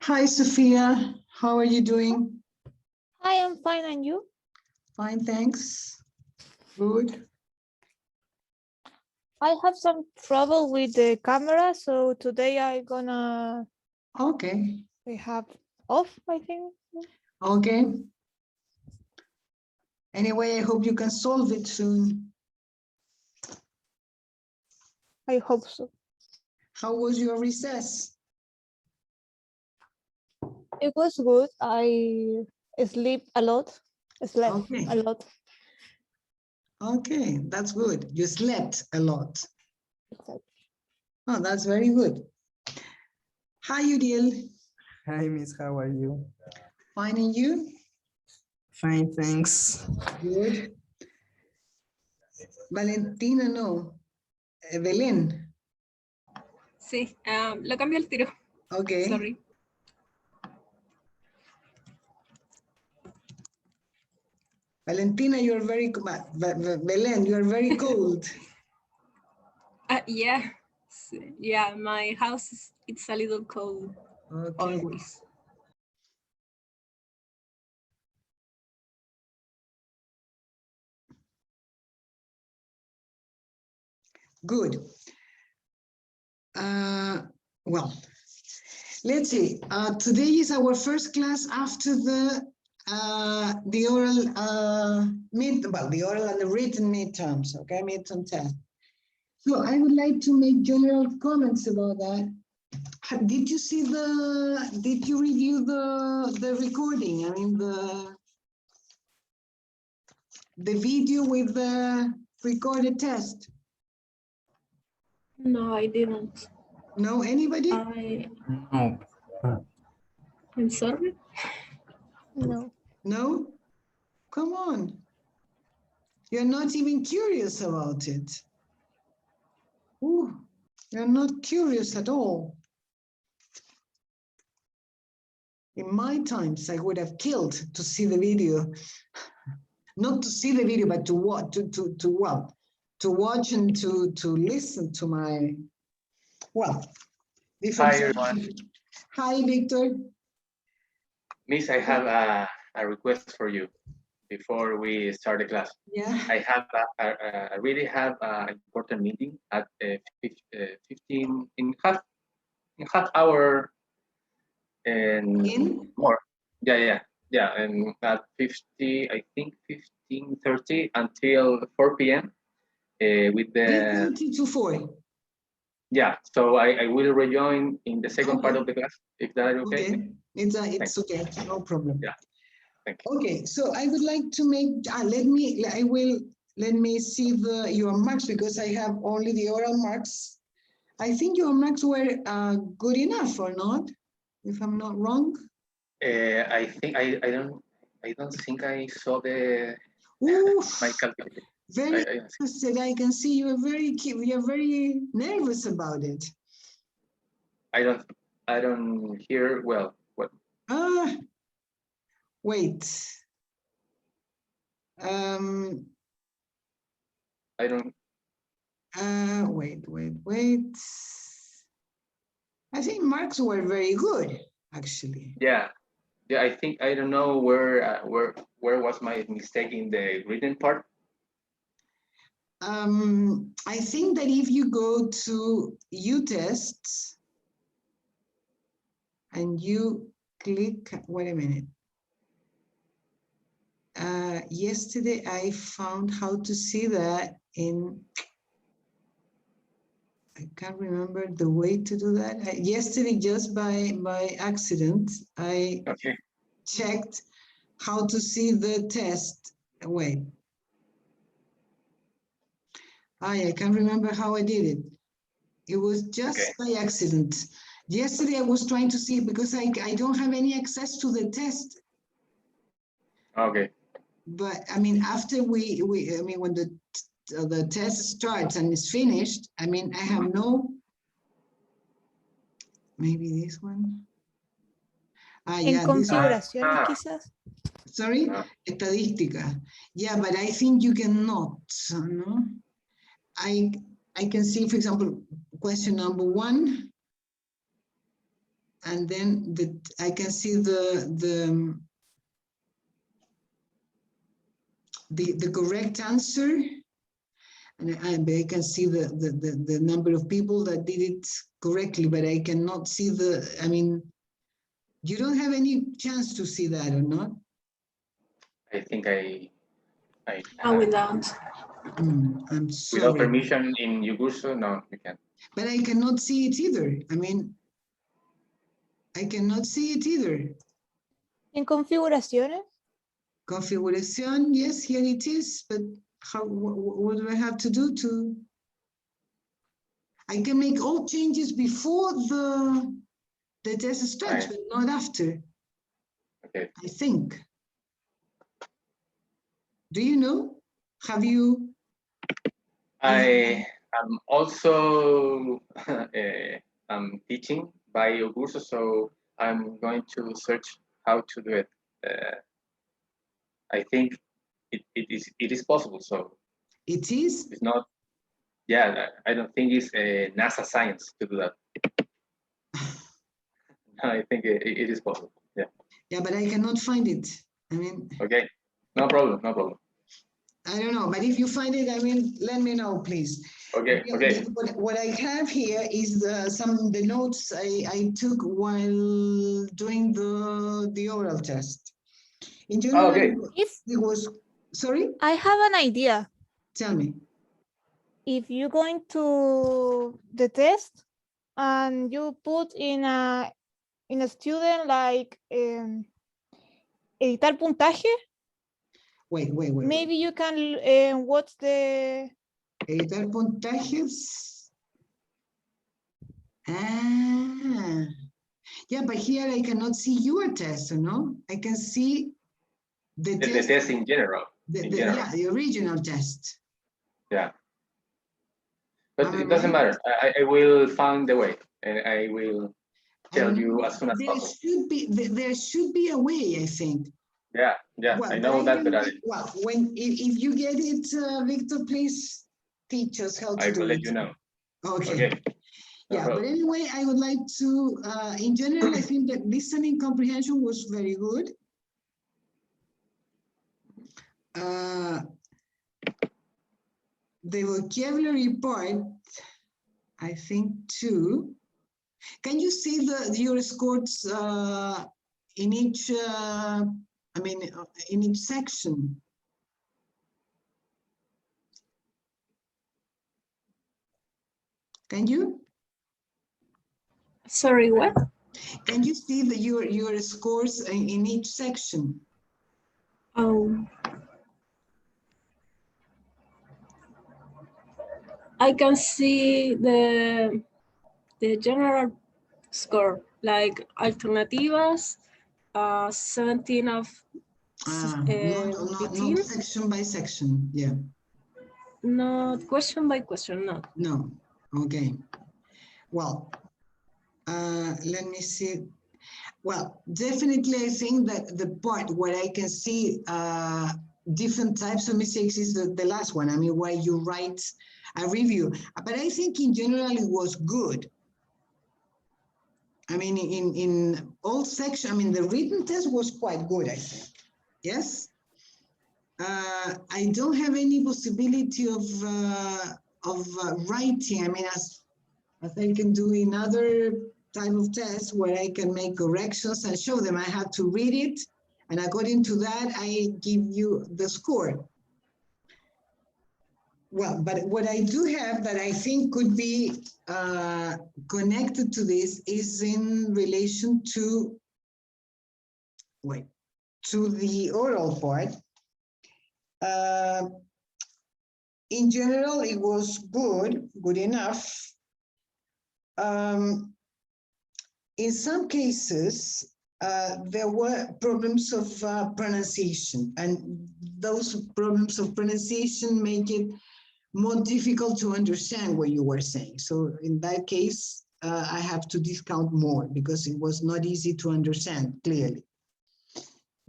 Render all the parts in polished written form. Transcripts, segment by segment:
Hi, Sophia. How are you doing? Hi, I'm fine, and you? Fine, thanks. Good. I have some trouble with the camera, so today I'm gonna Okay. have off, I think. Okay. Anyway, I hope you can solve it soon. I hope so. How was your recess? It was good. I slept a lot. Okay. A lot. Okay, that's good. You slept a lot. Oh, that's very good. Hi, Udiel. Hi, Miss. How are you? Fine, and you? Fine, thanks. Good. Valentina, no. Belén. Sí, lo cambio al tiro. Okay. Sorry. Valentina, you're very, Belén, you're very cold. Yeah. Yeah, my house it's a little cold Okay. always. Good. Well, let's see. Today is our first class after the oral the oral and the written midterms. Okay, midterm test. So I would like to make general comments about that. Did you see the? Did you review the recording? I mean the video with the recorded test. No, I didn't. No, anybody? No. I'm sorry. No. No? Come on. You're not even curious about it. Ooh, you're not curious at all. In my times, I would have killed to see the video. Not to see the video, but to watch, to watch and to listen to my, well, different. Hi, everyone. Hi, Victor. Miss, I have a request for you before we start the class. Yeah. I really have an important meeting at 15 in half hour and more. Yeah, and at 50, I think 15:30 until 4 p.m. With the 3:30 to 4. Yeah. So I will rejoin in the second part of the class. If that is okay. Okay, it's okay, no problem. Yeah. Thank you. Okay, so I would like to make, let me see your marks because I have only the oral marks. I think your marks were good enough or not, if I'm not wrong. I think I don't think I saw the Oof, my calculator. very interested. I can see you're very nervous about it. I don't hear well. What? Wait. I don't. Wait. I think marks were very good, actually. Yeah. I think I don't know where was my mistake in the written part. I think that if you go to U-tests and you click, wait a minute. Yesterday I found how to see that in, I can't remember the way to do that. Yesterday, just by accident, I checked how to see the test. Wait. I can't remember how I did it. It was just by accident. Yesterday I was trying to see because I don't have any access to the test. Okay. But I mean, after when the test starts and is finished, I mean, I have no, maybe this one. En configuraciones, quizás. Sorry, estadística. Yeah, but I think you cannot, no? I can see, for example, question number 1. and then I can see the correct answer, and I can see the number of people that did it correctly, but I cannot see I mean, you don't have any chance to see that or not? I think I No, we don't. I'm without sorry, permission in Yugurso, no, you can't. but I cannot see it either. I mean, I cannot see it either. En configuraciones. Configuration, yes, here it is, but what do I have to do to? I can make all changes before the test starts, Right. but not after. Okay. I think. Do you know? Have you? I am also I'm teaching by Yugurso, so I'm going to search how to do it. I think it is possible. So It is? it's not. Yeah, I don't think it's NASA science to do that. I think it is possible. Yeah. Yeah, but I cannot find it. I mean, Okay. No problem. No problem. I don't know, but if you find it, I mean, let me know, please. Okay. Okay. What I have here is the notes I took while doing the oral test. In general, Okay. If it was, sorry, I have an idea, tell me. if you're going to the test and you put in a student like editar puntaje, Wait. maybe you can watch the Editar puntajes. Ah, yeah, but here I cannot see your test, no? I can see the test, test in general. yeah, the original test. Yeah. But Am I it doesn't right? matter. I will find the way, and I will tell you as soon as There possible. there should be a way, I think. Yeah. Well, I know that, but well, if you get it, Victor, please teach us how to I do will let it. you know. Okay. Okay. No Yeah, but problem. anyway, I would like to, in general, I think that listening comprehension was very good. The vocabulary part, I think too. Can you see your scores in each, in each section? Can you? Sorry, what? Can you see your scores in each section? Oh. I can see the general score, like alternativas, 17 of Not 18. section by section, yeah. Not question by question, no. No, okay. Well, let me see. Well, definitely I think that the part where I can see different types of mistakes is the last one. I mean, where you write a review. But I think in general it was good. I mean, in all sections, I mean, the written test was quite good, I think. Yes? I don't have any possibility of writing. I mean, as I can do in other type of tests where I can make corrections and show them. I have to read it, and according to that, I give you the score. Well, but what I do have that I think could be connected to this is in relation to, to the oral part. In general, it was good enough. In some cases, there were problems of pronunciation, and those problems of pronunciation make it more difficult to understand what you were saying. So in that case, I have to discount more because it was not easy to understand clearly.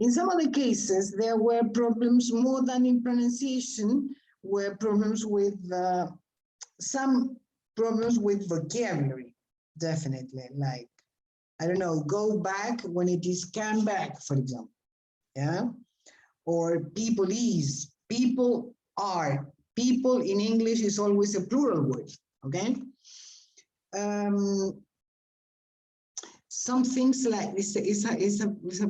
In some other cases, there were problems more than in pronunciation, were problems with some problems with vocabulary, definitely, like I don't know, go back when it is come back, for example. Yeah. Or people is, people are. People in English is always a plural word. Okay. Some things like this is a wait a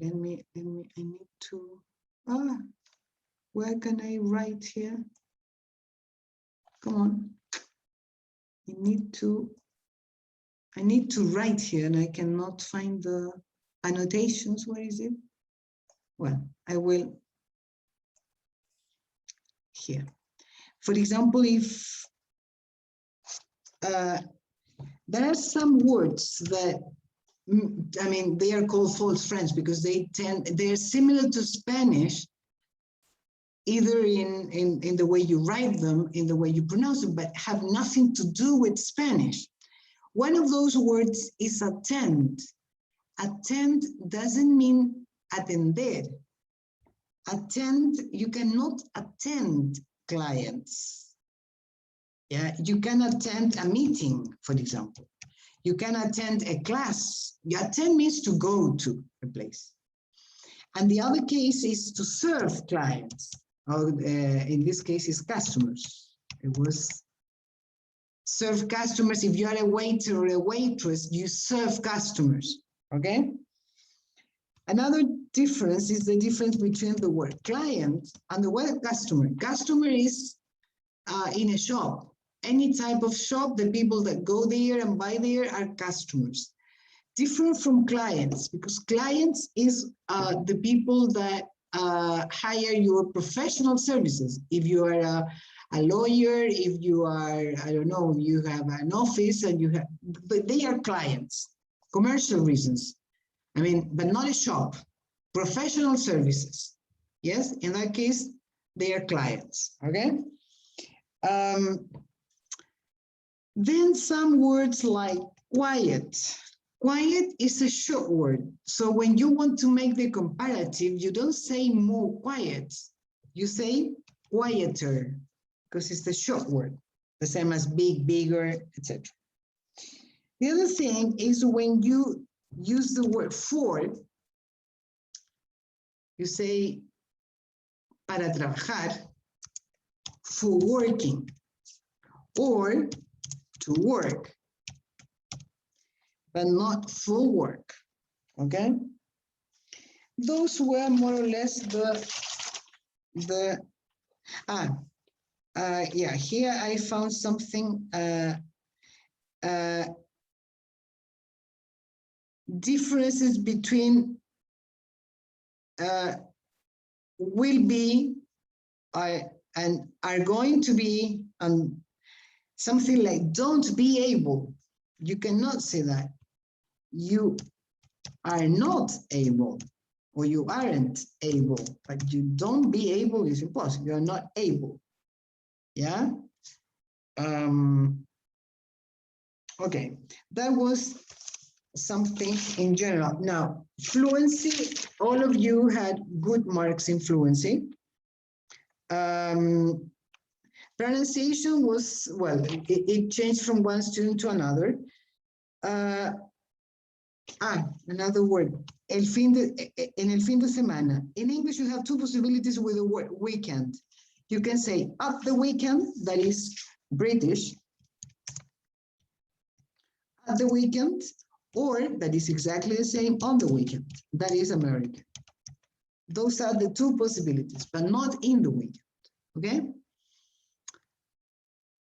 minute. I need to. Where can I write here? Come on. I need to write here and I cannot find the annotations. Where is it? Well, I will here. For example, if there are some words that, I mean, they are called false friends because they're similar to Spanish, either in the way you write them, in the way you pronounce them, but have nothing to do with Spanish. One of those words is attend. Attend doesn't mean atender. Attend, you cannot attend clients. Yeah, you can attend a meeting, for example. You can attend a class. You attend means to go to a place. And the other case is to serve clients. Or, in this case, is customers. It was serve customers. If you are a waiter or a waitress, you serve customers. Okay. Another difference is the difference between the word client and the word customer. Customer is in a shop. Any type of shop, the people that go there and buy there are customers. Different from clients, because clients is the people that hire your professional services. If you are a lawyer, if you are, I don't know, you have an office and you have, but they are clients, commercial reasons. I mean, but not a shop, professional services. Yes, in that case, they are clients, okay? Then some words like quiet. Quiet is a short word. So when you want to make the comparative, you don't say more quiet. You say quieter, because it's a short word, the same as big, bigger, etc. The other thing is when you use the word for, you say para trabajar, for working, or to work, but not full work, okay? Those were more or less yeah, here I found something, differences between will be and are going to be, and something like don't be able. You cannot say that. You are not able, or you aren't able, but you don't be able is impossible. You are not able. Yeah. Okay, that was something in general. Now, fluency, all of you had good marks in fluency. Pronunciation was, well, it changed from one student to another. Another word, en el fin de semana. In English, you have two possibilities with the word weekend. You can say up the weekend, that is British, at the weekend, or that is exactly the same on the weekend, that is American. Those are the two possibilities, but not in the weekend, okay?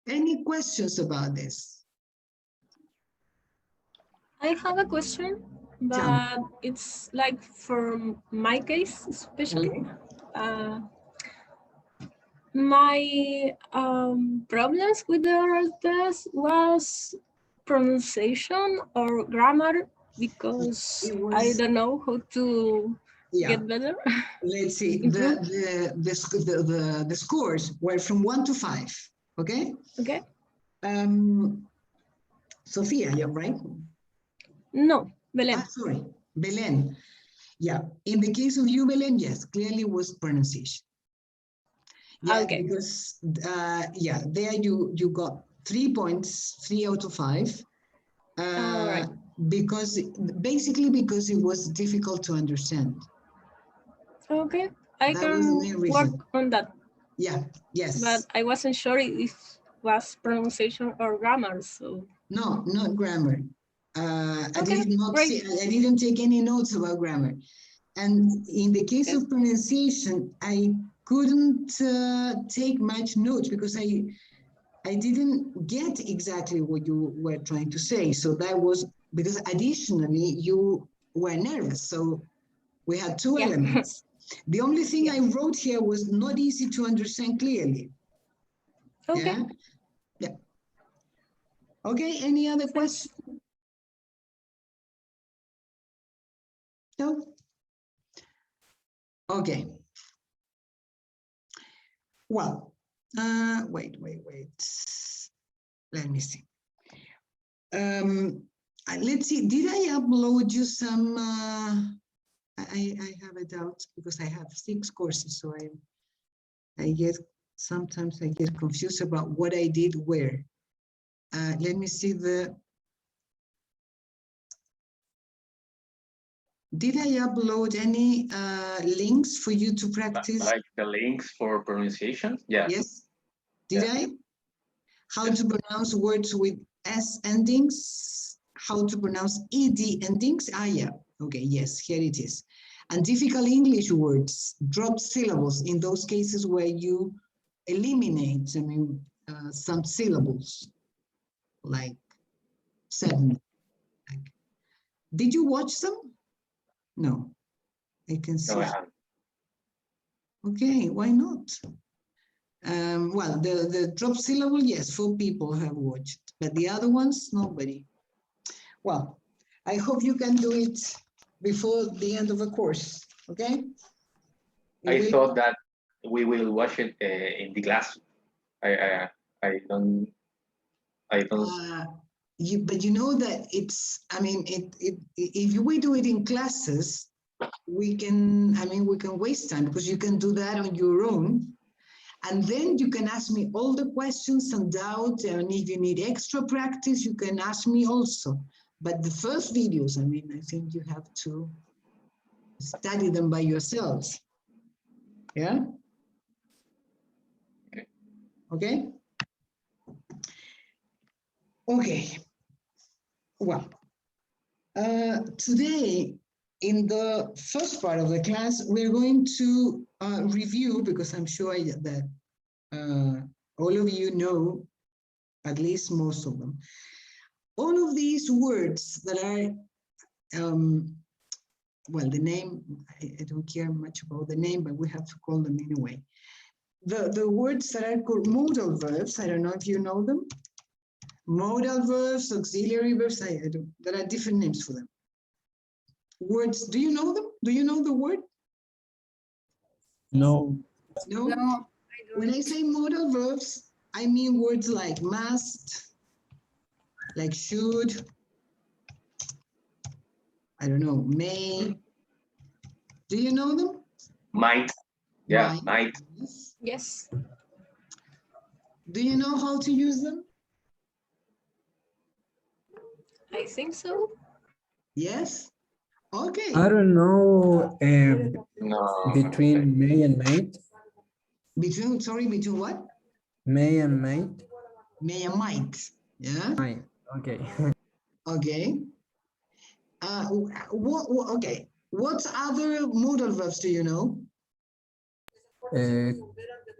Any questions about this? I have a question, but it's like for my case, especially. Okay. My problems with the oral test was pronunciation or grammar, because I don't know how to get better. Let's see, the scores were from 1 to 5, okay? Okay. Sophia, you're right? No, Belén. Sorry, Belén. Yeah, in the case of you, Belén, yes, clearly was pronunciation. Yeah, Okay. because there you got 3 points, 3 out of 5. All right. because basically because it was difficult to understand. Okay, I That was the can main work reason. on that, Yeah, yes. but I wasn't sure if was pronunciation or grammar, so. No, not grammar. At Okay, least not, great. I didn't take any notes about grammar. And in the case of pronunciation, I couldn't take much notes because I didn't get exactly what you were trying to say. So that was because additionally you were nervous. So we had two Yeah. elements. The only thing Yeah. I wrote here was not easy to understand clearly. Okay. Yeah. Yeah. Okay. Any other Thanks. questions? No. Okay. Well, wait. Let me see. Let's see. Did I upload you some? I have a doubt because I have 6 courses, so I get sometimes I get confused about what I did where. Let me see the. Did I upload any links for you to practice? Like the links for pronunciation? Yeah. Yes. Did Yeah. I? How to pronounce words with S endings? How to pronounce ED endings? Ah, yeah. Okay, yes, here it is. And difficult English words, drop syllables in those cases where you eliminate, some syllables, like 7. Did you watch them? No, I can see. No, I haven't. Okay, why not? Well, the drop syllable, yes, 4 people have watched, but the other ones, nobody. Well, I hope you can do it before the end of the course, okay? I thought that we will watch it in the class. I don't. But you know that it's, if we do it in classes, we can waste time because you can do that on your own. And then you can ask me all the questions and doubts, and if you need extra practice, you can ask me also. But the first videos, I think you have to study them by yourselves. Yeah? Okay. Okay? Okay. Well, today, in the first part of the class, we're going to review, because I'm sure that all of you know at least most of them. All of these words that are, well, the name, I don't care much about the name, but we have to call them anyway. The words that are called modal verbs, I don't know if you know them. Modal verbs, auxiliary verbs, there are different names for them. Words, do you know them? Do you know the word? No. No? No, When I say modal verbs, I mean words like must, like should, I don't know, may. Do you know them? Might. Yeah, might. Yes. Yes. Do you know how to use them? I think so. Yes. Okay. I don't know No. between may and might. Between what? May and might. May and might. Yeah. Might. Okay. Okay. Okay. What other modal verbs do you know?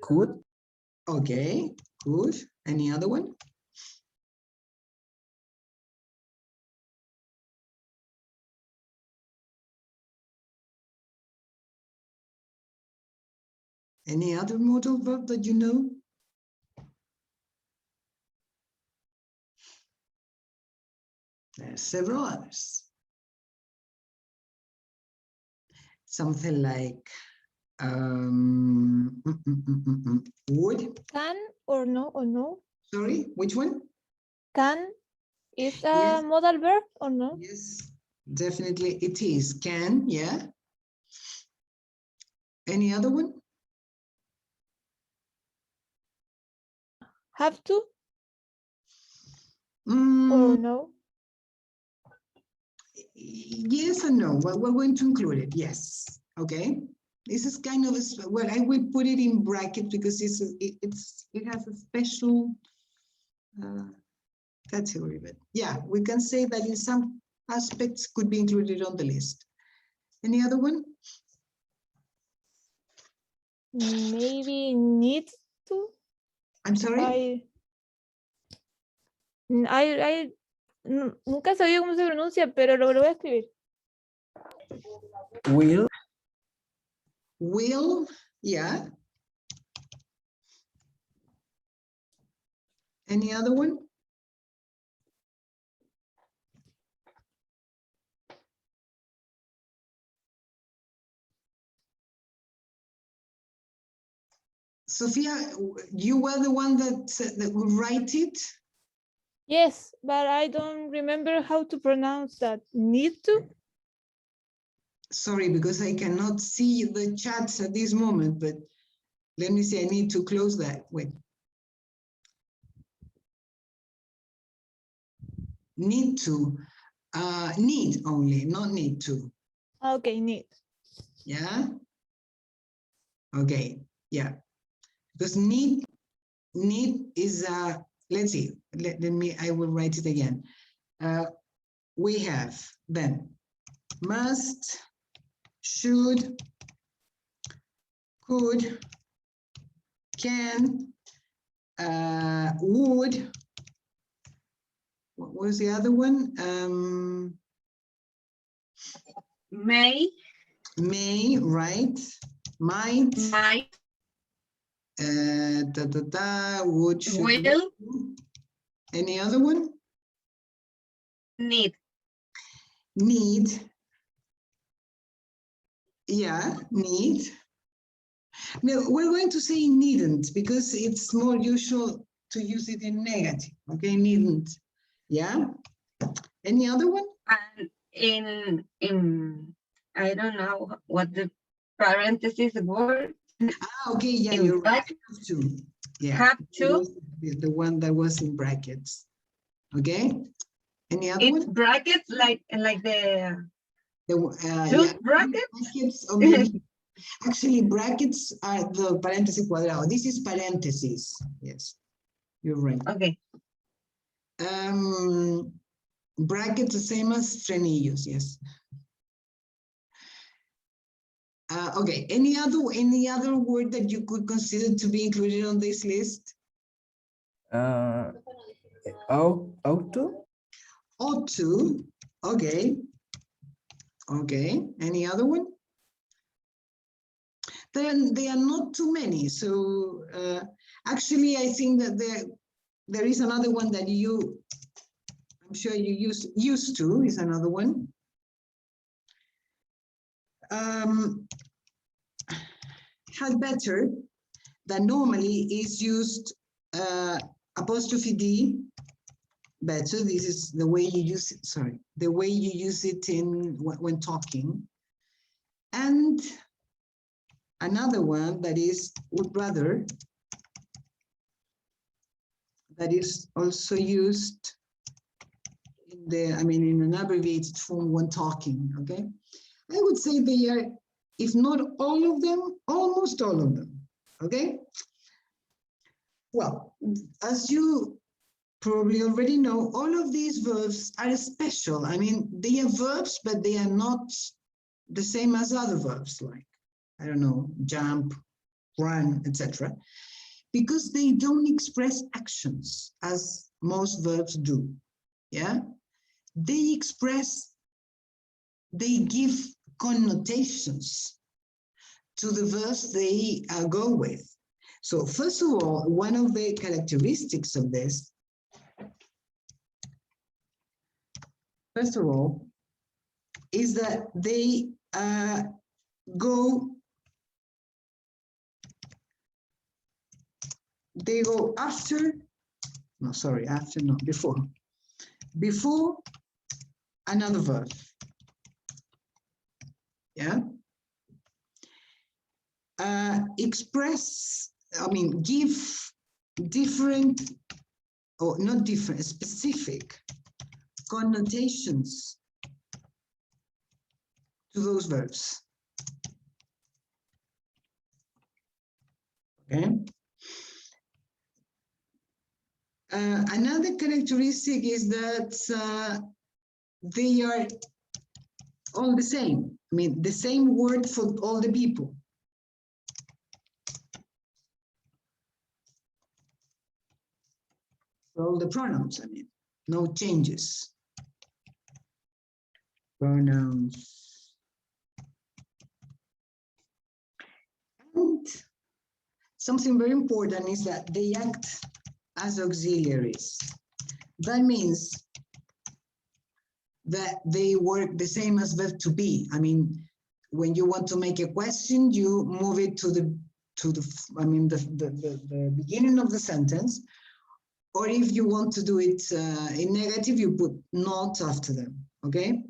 Could. Okay. Good. Any other one? Any other modal verb that you know? There are several others. Something like would. can or no? Sorry, which one? Can is a Yes. modal verb or no? Yes, definitely it is. Can, yeah. Any other one? Have to or Mm, no? Yes and no. Well, we're going to include it. Yes. Okay. This is kind of well, I will put it in brackets because it has a special category. But yeah, we can say that in some aspects could be included on the list. Any other one? Maybe need to. I'm sorry. Nunca sabía cómo se pronuncia, pero lo voy a escribir. Will. Will, yeah. Any other one? Sophia, you were the one that would write it? Yes, but I don't remember how to pronounce that. Need to? Sorry, because I cannot see the chats at this moment, but let me see, I need to close that. Wait. Need to, need only, not need to. Okay, need. Yeah. Okay, yeah. Because need is, let's see, let me, I will write it again. We have then must, should, could, can, would. What was the other one? May, right? Might. Would, should, will, any other one? need. Yeah, need. No, we're going to say needn't because it's more usual to use it in negative. Okay, needn't. Yeah. Any other one? And in I don't know what the parentheses word. Okay, yeah, in you're right. bracket, Have to. Yeah. have to. The one that was in brackets. Okay. Any other It's one? brackets like the Yeah, shoot brackets. brackets or maybe, actually, brackets are the paréntesis cuadrado. This is parentheses. Yes, you're right. Okay. Brackets the same as frenillos. Yes. Okay. Any other word that you could consider to be included on this list? Ought to. Ought to. Okay. Okay. Any other one? Then they are not too many. So actually, I think that there is another one that I'm sure you used to is another one. Had better that normally is used apostrophe D. Better. This is the way you use it. Sorry, the way you use it when talking. And another one that is would rather. That is also used in in an abbreviated form when talking. Okay, I would say they are, if not all of them, almost all of them. Okay. Well, as you probably already know, all of these verbs are special. I mean, they are verbs, but they are not the same as other verbs like, I don't know, jump, run, etc. Because they don't express actions as most verbs do. Yeah, they give connotations to the verbs they go with. So first of all, one of the characteristics of this, first of all, is that they go after, no, sorry, after, no, before another verb. Yeah. Express, give different, or not different, specific connotations to those verbs. Okay. Another characteristic is that they are all the same. I mean, the same word for all the people. For all the pronouns, I mean, no changes. Pronouns. And something very important is that they act as auxiliaries. That means that they work the same as verb to be. I mean, when you want to make a question, you move it to the beginning of the sentence. Or if you want to do it in negative, you put not after them, okay?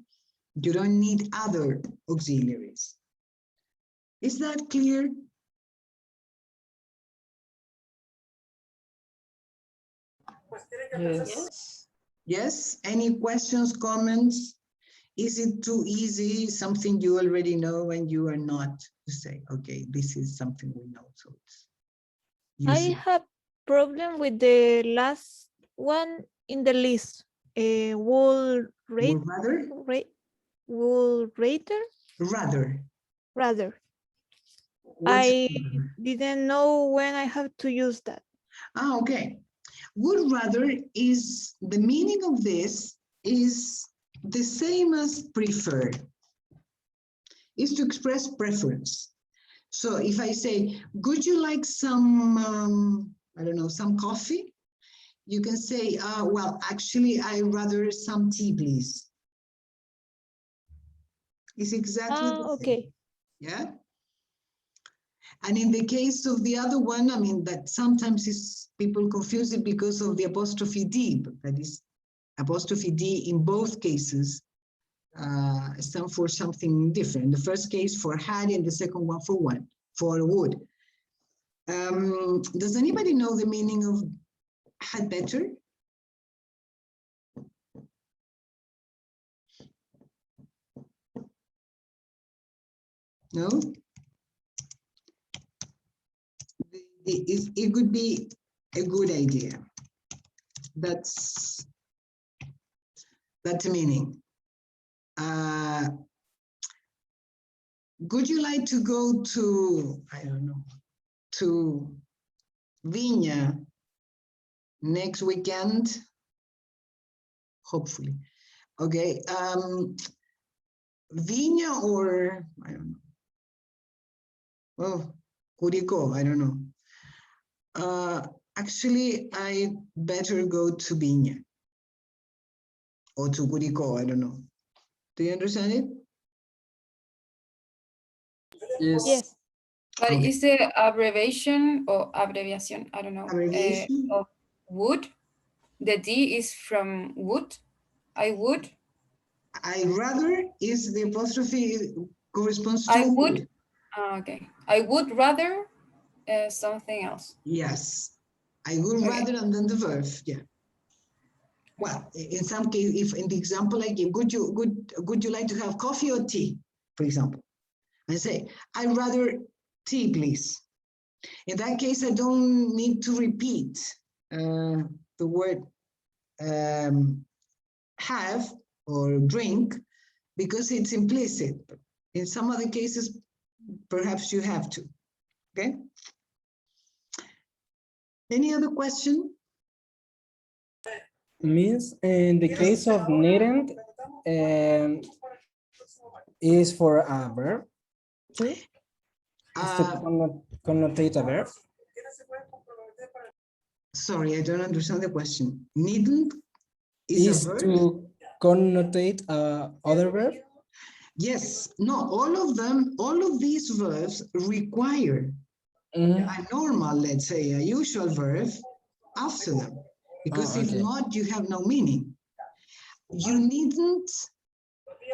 You don't need other auxiliaries. Is that clear? Yes. Yes? Any questions, comments? Is it too easy? Something you already know and you are not to say, okay, this is something we know. So it's I have problem with the last one in the list. Would rate, would rater? Rather. I didn't know when I have to use that. Ah, okay. Would rather is, the meaning of this is the same as prefer. Is to express preference. So if I say, would you like some, I don't know, some coffee? You can say, well, actually, I rather some tea, please. It's exactly the same. Okay. Yeah. And in the case of the other one, I mean, that sometimes is people confuse it because of the apostrophe D, but that is apostrophe D in both cases stand for something different. The first case for had and the second one for would. Does anybody know the meaning of had better? No? It could be a good idea. That's the meaning. Would you like to go to, I don't know, to Viña next weekend? Hopefully. Okay. Viña or, I don't know. Oh, Curicó, I don't know. Actually, I better go to Viña or to Curicó, I don't know. Do you understand it? Yes. Yes. But Okay. is the abbreviation or abbreviation, I don't know, Abbreviation? of would? The D is from would? I would? I rather is the apostrophe corresponds to I would. Okay. I would rather something else. Yes. I would rather and then the verb. Yeah. Well, in some case, if in the example I give, would you like to have coffee or tea, for example? I say, I'd rather tea, please. In that case, I don't need to repeat the word have or drink because it's implicit. In some other cases, perhaps you have to. Okay. Any other question? Means in the case of needn't is for a verb too? Is to connotate a verb? Sorry, I don't understand the question. Needn't is a verb? To connotate other verb? Yes, no, all of these verbs require a normal, let's say, a usual verb after them. Because if not, you have no meaning. You needn't,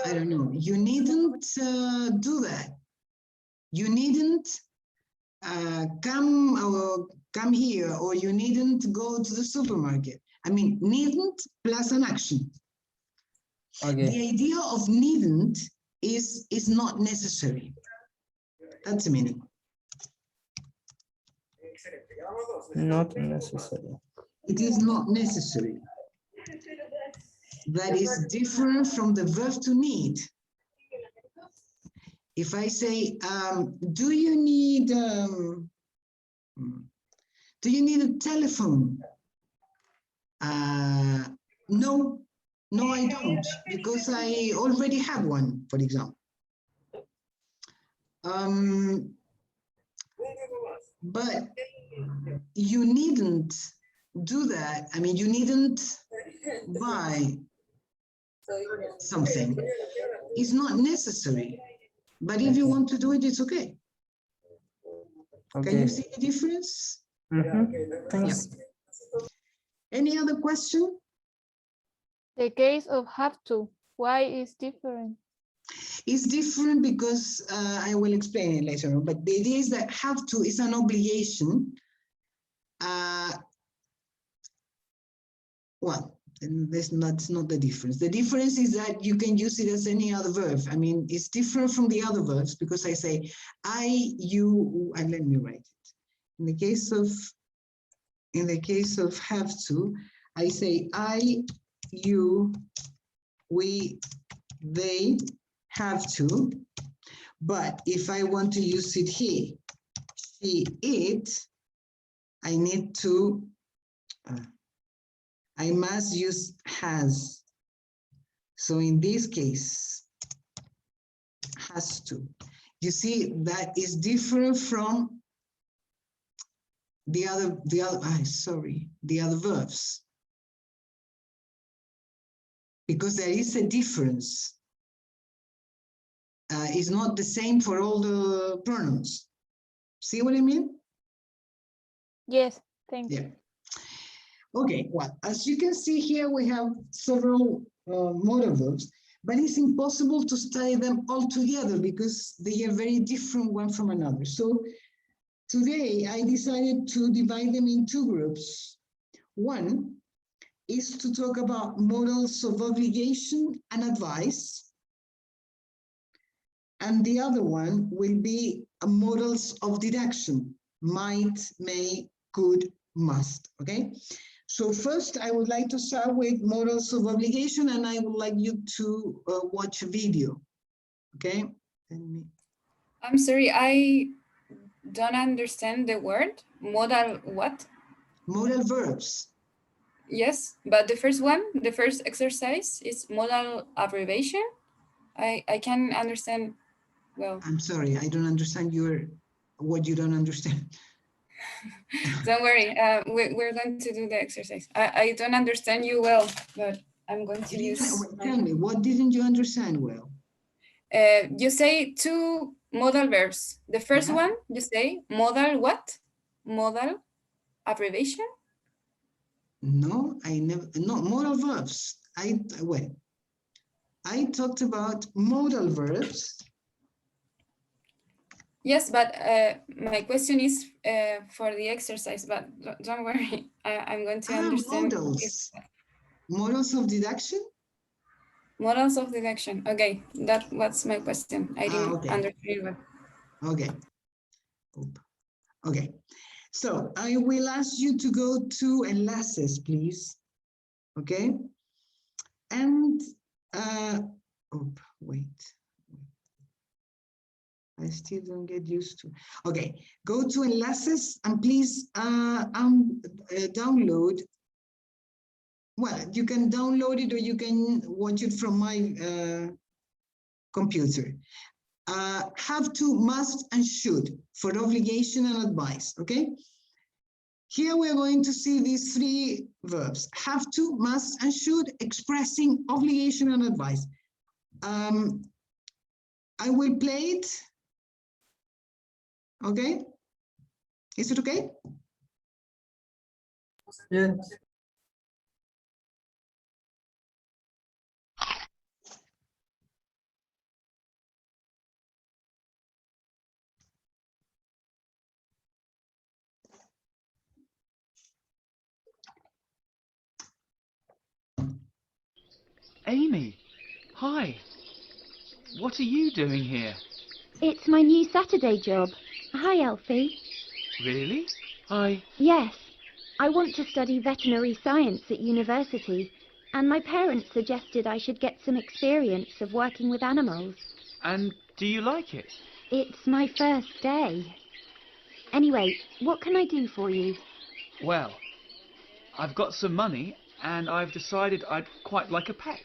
I don't know, you needn't do that. You needn't come here, or you needn't go to the supermarket. I mean, needn't plus an action. Okay. The idea of needn't is not necessary. That's the meaning. Not necessary. It is not necessary. That is different from the verb to need. If I say, do you need a telephone? No, I don't, because I already have one, for example. But you needn't do that. I mean, you needn't buy something. It's not necessary. But if you want to do it, it's okay. Okay. Can you see the difference? Thanks. Yeah. Any other question? The case of have to, why is different? It's different because I will explain it later on, but the idea is that have to is an obligation. Well, that's not the difference. The difference is that you can use it as any other verb. I mean, it's different from the other verbs because I say I, you, and let me write it. In the case of have to, I say I, you, we, they have to. But if I want to use it he, she, it, I need to, I must use has. So in this case, has to. You see, that is different from the other verbs. Because there is a difference. It's not the same for all the pronouns. See what I mean? Yes, thank you. Yeah. Okay, well, as you can see here, we have several modal verbs, but it's impossible to study them all together because they are very different one from another. So today I decided to divide them in two groups. One is to talk about modals of obligation and advice. And the other one will be modals of deduction, might, may, could, must, okay? So first, I would like to start with modals of obligation, and I would like you to watch a video, okay? I'm sorry, I don't understand the word. Modal what? Modal verbs. Yes, but the first one, the first exercise is modal abbreviation. I can understand well. I'm sorry, I don't understand what you don't understand. Don't worry, we're going to do the exercise. I don't understand you well, but I'm going to use. Tell me, what didn't you understand well? You say two modal verbs. The first one, you say modal what? Modal abbreviation? No, modal verbs. I talked about modal verbs. Yes, but my question is for the exercise, but don't worry, I'm going to understand. Modals of deduction? Models of deduction. Okay, that was my question. I didn't understand well. Okay. Okay. So I will ask you to go to enlaces, please. Okay. And wait. I still don't get used to. Okay, go to enlaces and please download. Well, you can download it or you can watch it from my computer. Have to, must, and should for obligation and advice, okay? Here we're going to see these three verbs, have to, must, and should, expressing obligation and advice. I will play it. Okay? Is it okay? Yes. Amy, hi. what are you doing here? It's my new Saturday job. Hi, Elfie. Really? Yes, I want to study veterinary science at university, and my parents suggested I should get some experience of working with animals. And do you like it? It's my first day. Anyway, what can I do for you? Well, I've got some money and I've decided I'd quite like a pet.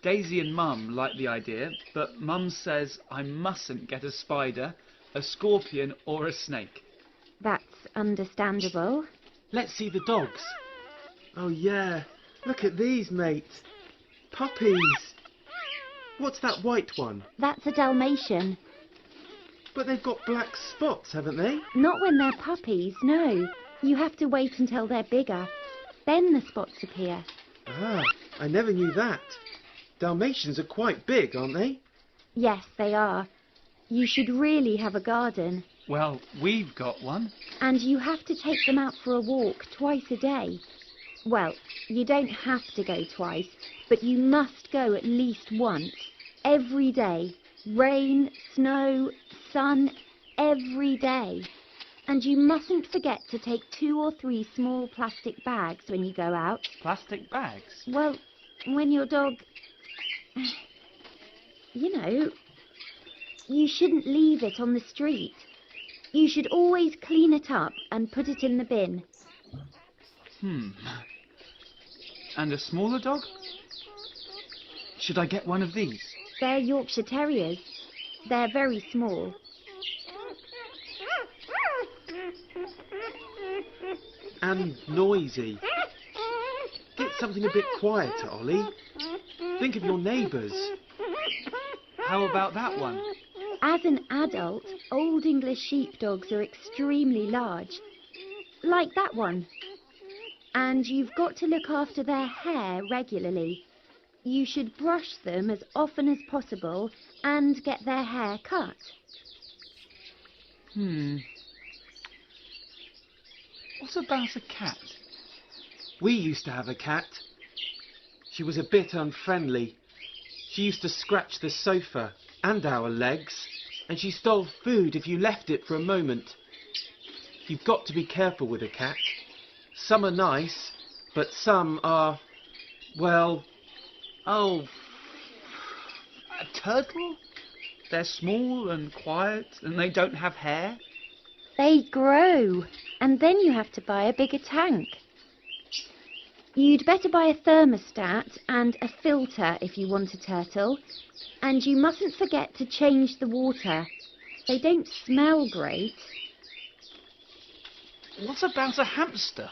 Daisy and Mum like the idea, but Mum says I mustn't get a spider, a scorpion or a snake. That's understandable. Let's see the dogs. Oh yeah, look at these, mate. Puppies. What's that white one? That's a Dalmatian. But they've got black spots, haven't they? Not when they're puppies, no. You have to wait until they're bigger. Then the spots appear. Ah, I never knew that. Dalmatians are quite big, aren't they? Yes, they are. You should really have a garden. Well, we've got one. And you have to take them out for a walk twice a day. Well, you don't have to go twice, but you must go at least once. Every day. Rain, snow, sun, every day. And you mustn't forget to take 2 or 3 small plastic bags when you go out. Plastic bags? Well, when your dog... You know, you shouldn't leave it on the street. You should always clean it up and put it in the bin. And a smaller dog? Should I get one of these? They're Yorkshire Terriers. They're very small. And noisy. Get something a bit quieter, Ollie. Think of your neighbours. How about that one? As an adult, Old English sheepdogs are extremely large. Like that one. And you've got to look after their hair regularly. You should brush them as often as possible and get their hair cut. What about a cat? We used to have a cat. She was a bit unfriendly. She used to scratch the sofa and our legs, and she stole food if you left it for a moment. You've got to be careful with a cat. Some are nice, but some are, well... Oh, a turtle? They're small and quiet and they don't have hair? They grow, and then you have to buy a bigger tank. You'd better buy a thermostat and a filter if you want a turtle. And you mustn't forget to change the water. They don't smell great. What about a hamster?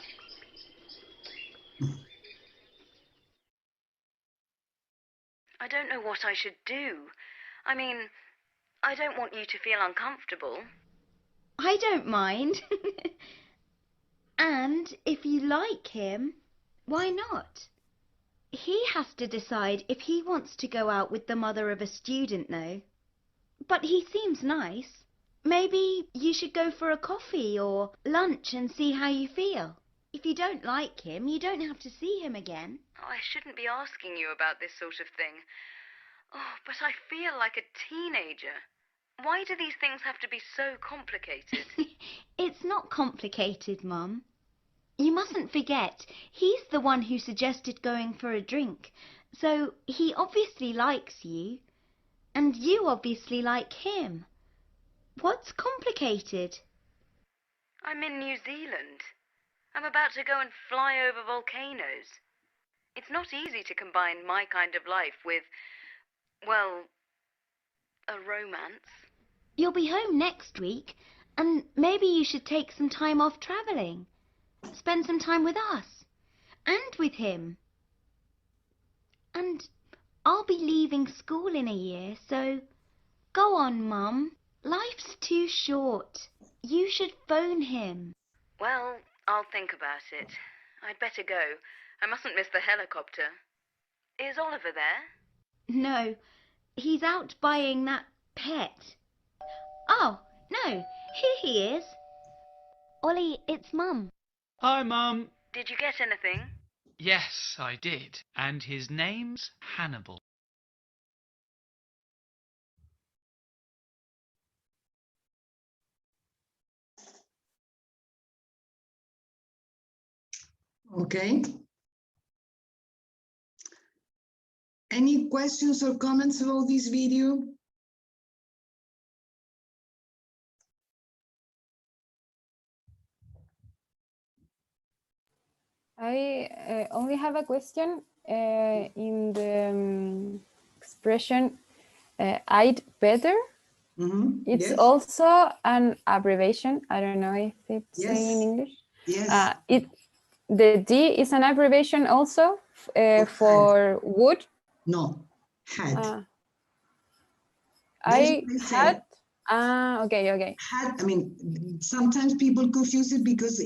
I don't know what I should do. I mean, I don't want you to feel uncomfortable. I don't mind. And if you like him, why not? He has to decide if he wants to go out with the mother of a student, though. But he seems nice. Maybe you should go for a coffee or lunch and see how you feel. If you don't like him, you don't have to see him again. Oh, I shouldn't be asking you about this sort of thing. Oh, but I feel like a teenager. Why do these things have to be so complicated? It's not complicated, Mum. You mustn't forget, he's the one who suggested going for a drink. So he obviously likes you. And you obviously like him. What's complicated? I'm in New Zealand. I'm about to go and fly over volcanoes. It's not easy to combine my kind of life with, well, a romance. You'll be home next week, and maybe you should take some time off travelling. Spend some time with us, and with him. And I'll be leaving school in a year, so go on, Mum. Life's too short. You should phone him. Well, I'll think about it. I'd better go. I mustn't miss the helicopter. Is Oliver there? No, he's out buying that pet. Oh, no, here he is. Ollie, it's Mum. Hi, Mum. Did you get anything? Yes, I did. And his name's Hannibal. Okay. Any questions or comments about this video? I only have a question in the expression I'd better. It's Yes. also an abbreviation. I don't know if it's Yes. saying in English. Yes. The D is an abbreviation also for would. No, had. I had. Okay. Had, I mean, sometimes people confuse it because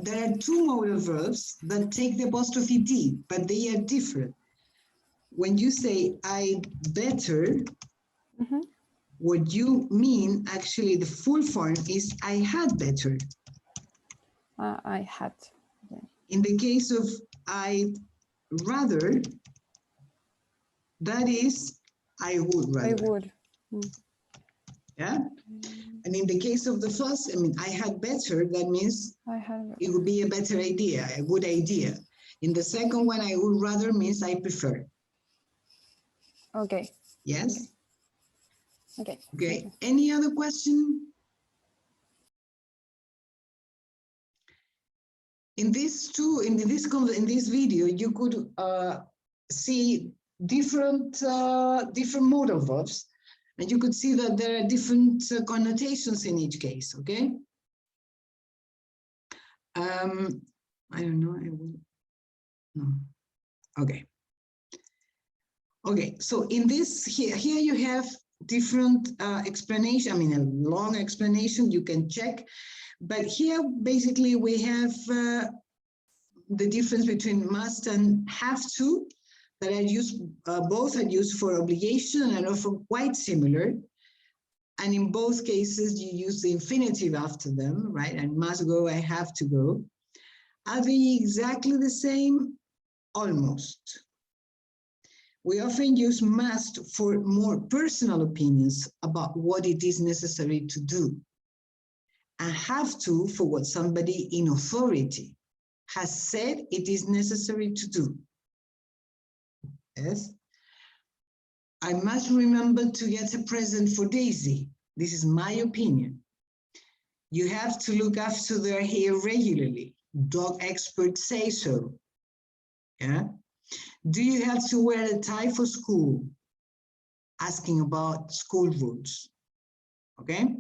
there are two modal verbs that take the apostrophe D, but they are different. When you say I better, what you mean, actually, the full form is I had better. I had. Okay. In the case of I'd rather, that is I would rather. I would. Yeah. And in the case of the first, I mean, I had better, that means it would be a better idea, a good idea. In the second one, I would rather means I prefer. Okay. Yes? Okay. Okay. Any other question? In this video, you could see different modal verbs. And you could see that there are different connotations in each case, okay? I don't know, I will, no, okay. Okay, so in this, here you have different explanation, I mean, a long explanation, you can check. But here, basically, we have the difference between must and have to, that are used, both are used for obligation and are often quite similar. And in both cases, you use the infinitive after them, right? I must go, I have to go. Are they exactly the same? Almost. We often use must for more personal opinions about what it is necessary to do. And have to for what somebody in authority has said it is necessary to do. Yes. I must remember to get a present for Daisy. This is my opinion. You have to look after their hair regularly. Dog experts say so. Yeah. Do you have to wear a tie for school? Asking about school rules. Okay.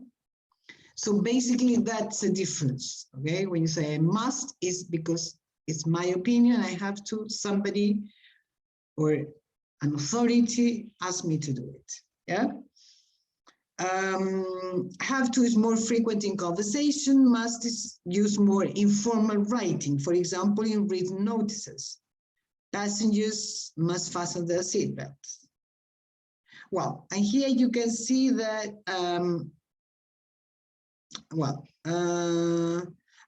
So basically that's a difference. Okay. When you say I must, is because it's my opinion. I have to, somebody or an authority ask me to do it. Yeah. Have to is more frequent in conversation. Must is used more informal writing. For example, in written notices. Passengers must fasten their seatbelts. Well, and here you can see that,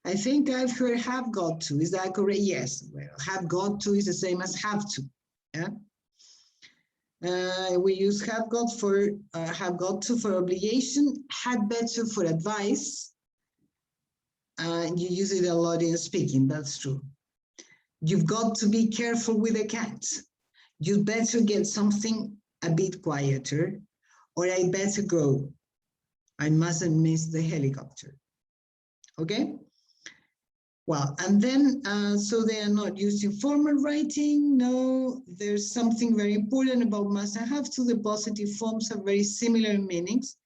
I think I've heard have got to. Is that correct? Yes. Well, have got to is the same as have to. Yeah. We use have got to for obligation, had better for advice. You use it a lot in speaking, that's true. You've got to be careful with a cat. You'd better get something a bit quieter, or I better go. I mustn't miss the helicopter. Okay? Well, and then, so they are not used in formal writing. No, there's something very important about must and have to. The positive forms have very similar meanings,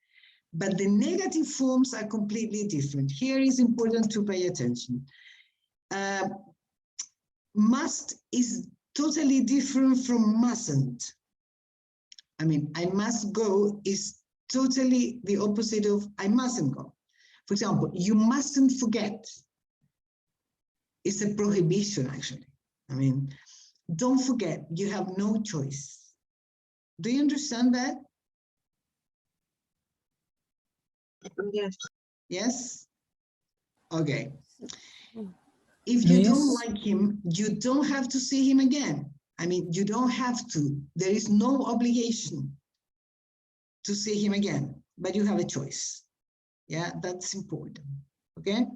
but the negative forms are completely different. Here is important to pay attention. Must is totally different from mustn't. I mean, I must go is totally the opposite of I mustn't go. For example, you mustn't forget. It's a prohibition, actually. I mean, don't forget, you have no choice. Do you understand that? Yes. Yes? Okay. If you don't like him, you don't have to see him again. I mean, you don't have to. There is no obligation to see him again, but you have a choice. Yeah, that's important. Okay.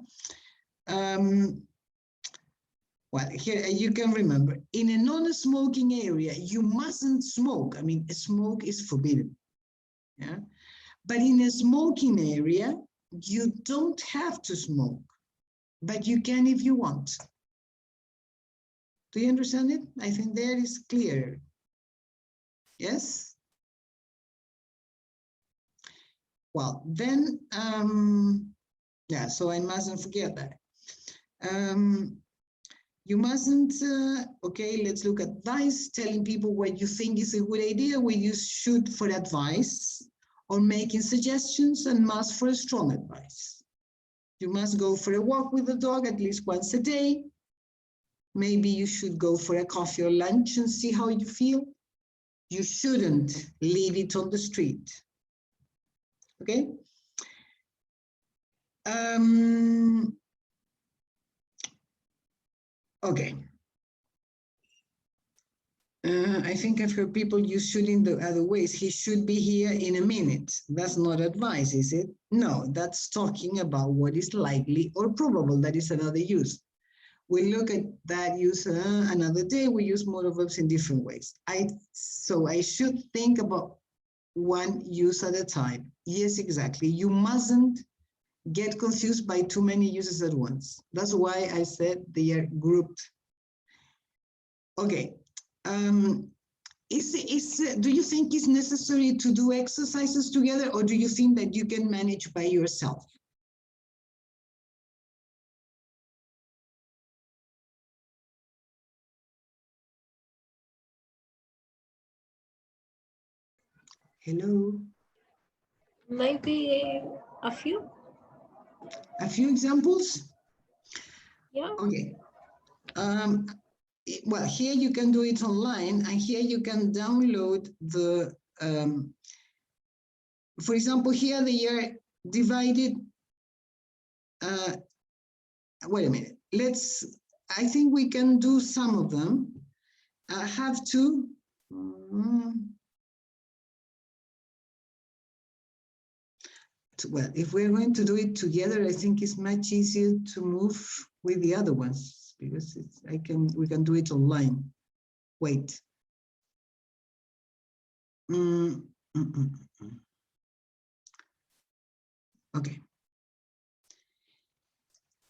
Well, here you can remember, in a non-smoking area, you mustn't smoke. I mean, smoke is forbidden. Yeah. But in a smoking area, you don't have to smoke, but you can if you want. Do you understand it? I think that is clear. Yes? Well, then, yeah, so I mustn't forget that. You mustn't, okay, let's look at advice, telling people what you think is a good idea, we use should for advice, or making suggestions, and must for a strong advice. You must go for a walk with the dog at least once a day. Maybe you should go for a coffee or lunch and see how you feel. You shouldn't leave it on the street. Okay? Okay. I think I've heard people use should in the other ways. He should be here in a minute. That's not advice, is it? No, that's talking about what is likely or probable. That is another use. We look at that use another day. We use modal verbs in different ways. So I should think about one use at a time. Yes, exactly. You mustn't get confused by too many uses at once. That's why I said they are grouped. Okay. Do you think it's necessary to do exercises together, or do you think that you can manage by yourself? Hello? Maybe a few. A few examples? Yeah. Okay. Well, here you can do it online, and here you can download the, for example, here they are divided. Wait a minute. I think we can do some of them. I have to. Well, if we're going to do it together, I think it's much easier to move with the other ones because we can do it online. Wait. Okay.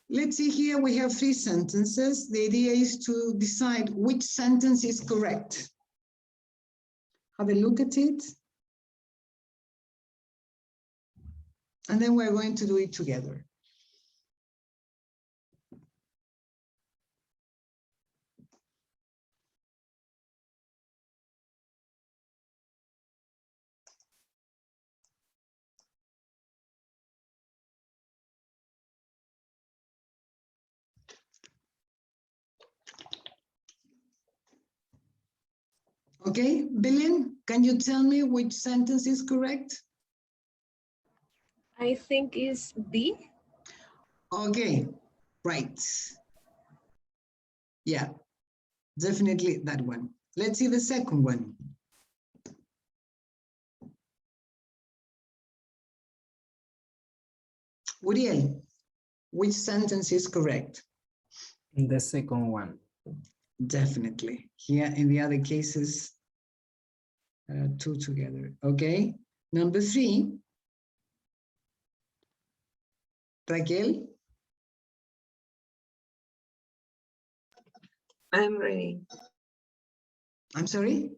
Let's see here, we have 3 sentences. The idea is to decide which sentence is correct. Have a look at it. And then we're going to do it together. Okay, Belen, can you tell me which sentence is correct? I think it's B. Okay, right. Yeah, definitely that one. Let's see the second one. Uriel, which sentence is correct? The second one. Definitely. Here in the other cases, 2 together. Okay. Number 3. Raquel? I'm reading. I'm sorry?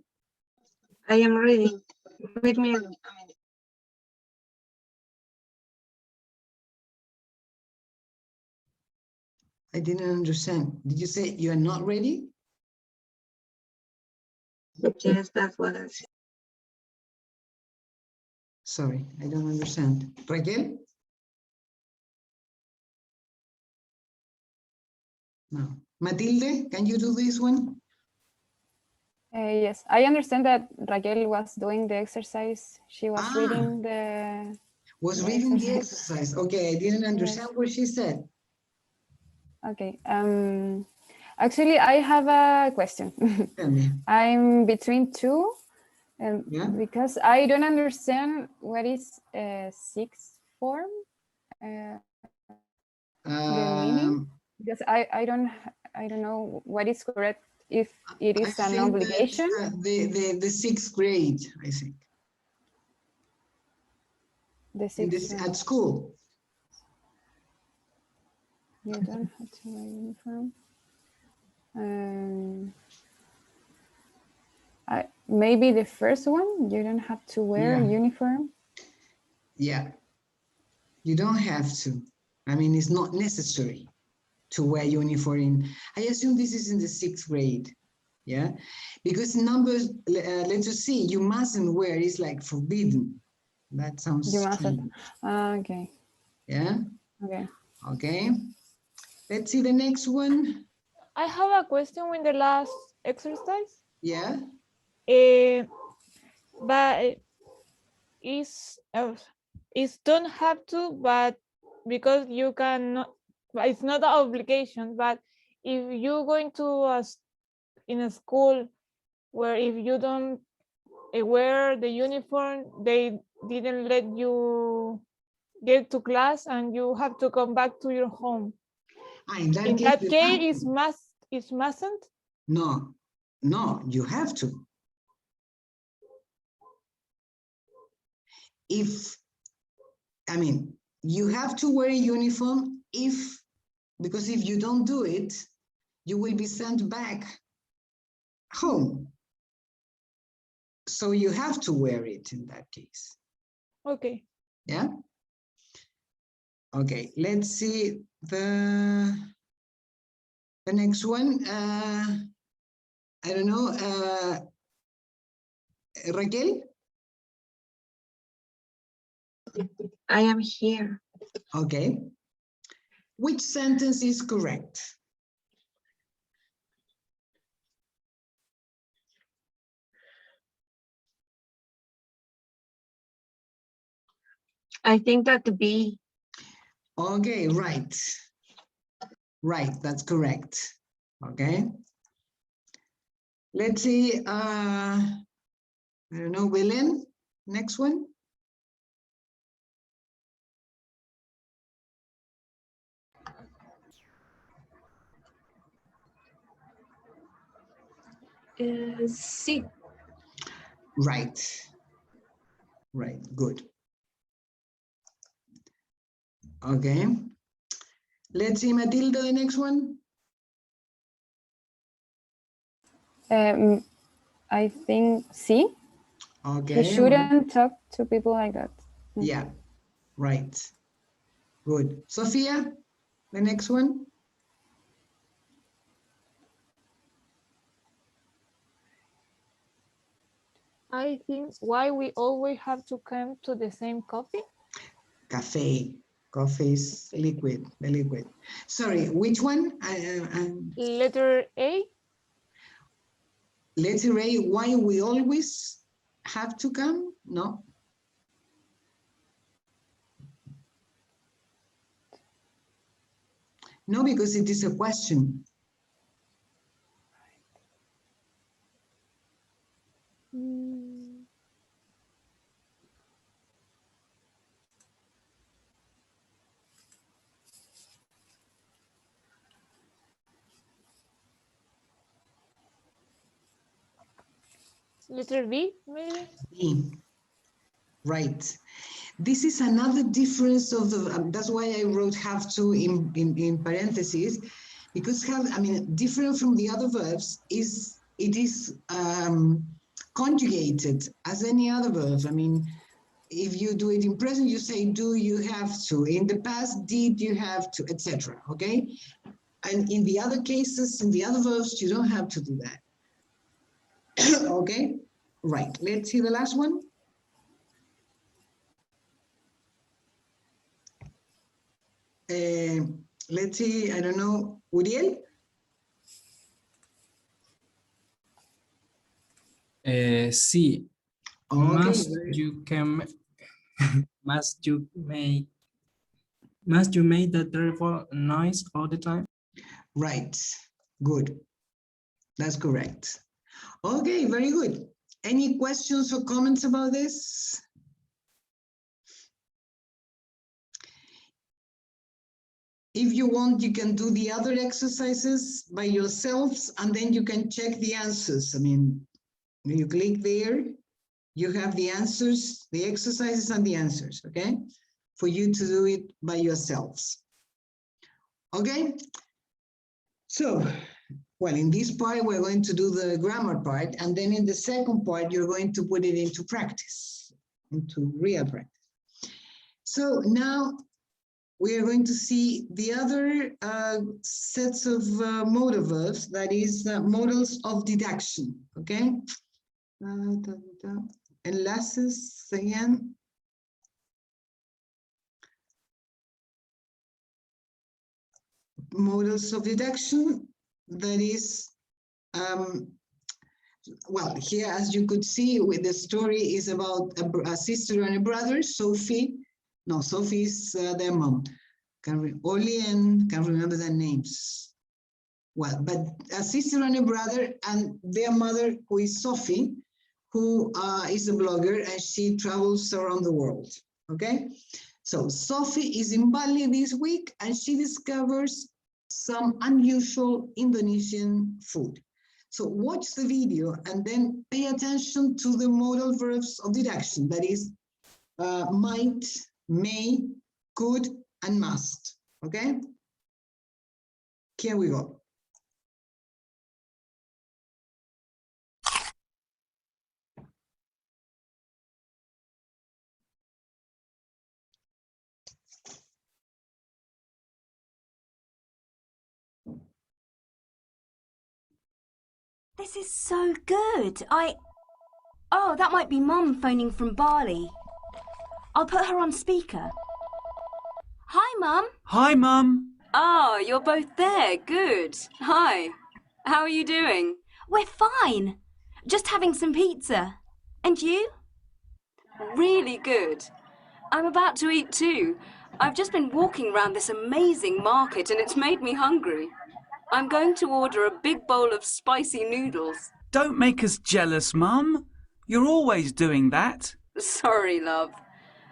I am reading. Wait me. I didn't understand. Did you say you are not ready? Yes, that's what I said. Sorry, I don't understand. Raquel? No. Matilde, can you do this one? Yes, I understand that Raquel was doing the exercise. She was reading the reading the exercise. Okay, I didn't understand what she said. Okay. Actually, I have a question. Tell me. I'm between 2, because I don't understand what is sixth form. The meaning, because I I don't know what is correct, if it is I an think obligation. the sixth grade, I think, The in sixth this, grade. at school. You don't have to wear uniform. Maybe the first one, you don't have to wear a Yeah. uniform. Yeah, you don't have to. I mean, it's not necessary to wear uniform in, I assume this is in the sixth grade. Yeah, because numbers, let's just see, you mustn't wear is like forbidden. That sounds You mustn't. strange. Okay. Yeah. Okay. Okay. Let's see the next one. I have a question with the last exercise. Yeah. But it's don't have to, but because you cannot, it's not an obligation. But if you're going to in a school where if you don't wear the uniform, they didn't let you get to class and you have to come back to your home. In that In case, that you case, have to. it mustn't? No, no, you have to. If, I mean, you have to wear a uniform if, because if you don't do it, you will be sent back home. So you have to wear it in that case. Okay. Yeah. Okay, let's see the next one. I don't know, Raquel? I am here. Okay. Which sentence is correct? I think that to be. Okay, right. Right, that's correct. Okay. Let's see, I don't know, Belen, next one. Sí. Right. Right, good. Okay. Let's see, Matilda, the next one. I think sí. Okay. He shouldn't talk to people like that. Yeah, right. Good. Sophia, the next one. I think why we always have to come to the same coffee? Cafe. Coffee is liquid, the liquid. Sorry, which one? Letter A. Letter A, why we always have to come? No. No, because it is a question. Letter B, maybe? B. Right. This is another difference of the, that's why I wrote have to in parentheses, because have, I mean, different from the other verbs is, it is conjugated as any other verb. I mean, if you do it in present, you say do, you have to. In the past, did, you have to, etc. Okay? And in the other cases, in the other verbs, you don't have to do that. Okay? Right. Let's see the last one. Let's see, I don't know, Uriel? Sí. Okay. Must you make that terrible noise all the time? Right. Good. That's correct. Okay, very good. Any questions or comments about this? If you want, you can do the other exercises by yourselves, and then you can check the answers. I mean, when you click there, you have the answers, the exercises and the answers, okay? For you to do it by yourselves. Okay? So, well, in this part, we're going to do the grammar part, and then in the second part, you're going to put it into practice, into real practice. So now we are going to see the other sets of modal verbs, that is modals of deduction, okay? Enlaces again. Modals of deduction, that is, well, here, as you could see, with the story is about a sister and a brother, Sophie. No, Sophie is their mom. Oli and can't remember their names. Well, but a sister and a brother, and their mother, who is Sophie, who is a blogger, and she travels around the world, okay? So Sophie is in Bali this week, and she discovers some unusual Indonesian food. So watch the video and then pay attention to the modal verbs of deduction, that is might, may, could, and must, okay? Here we go. This is so good. Oh, that might be Mum phoning from Bali. I'll put her on speaker. Hi, Mum. Hi, Mum. Oh, you're both there. Good. Hi. How are you doing? We're fine. Just having some pizza. And you? Really good. I'm about to eat too. I've just been walking around this amazing market and it's made me hungry. I'm going to order a big bowl of spicy noodles. Don't make us jealous, Mum. You're always doing that. Sorry, love.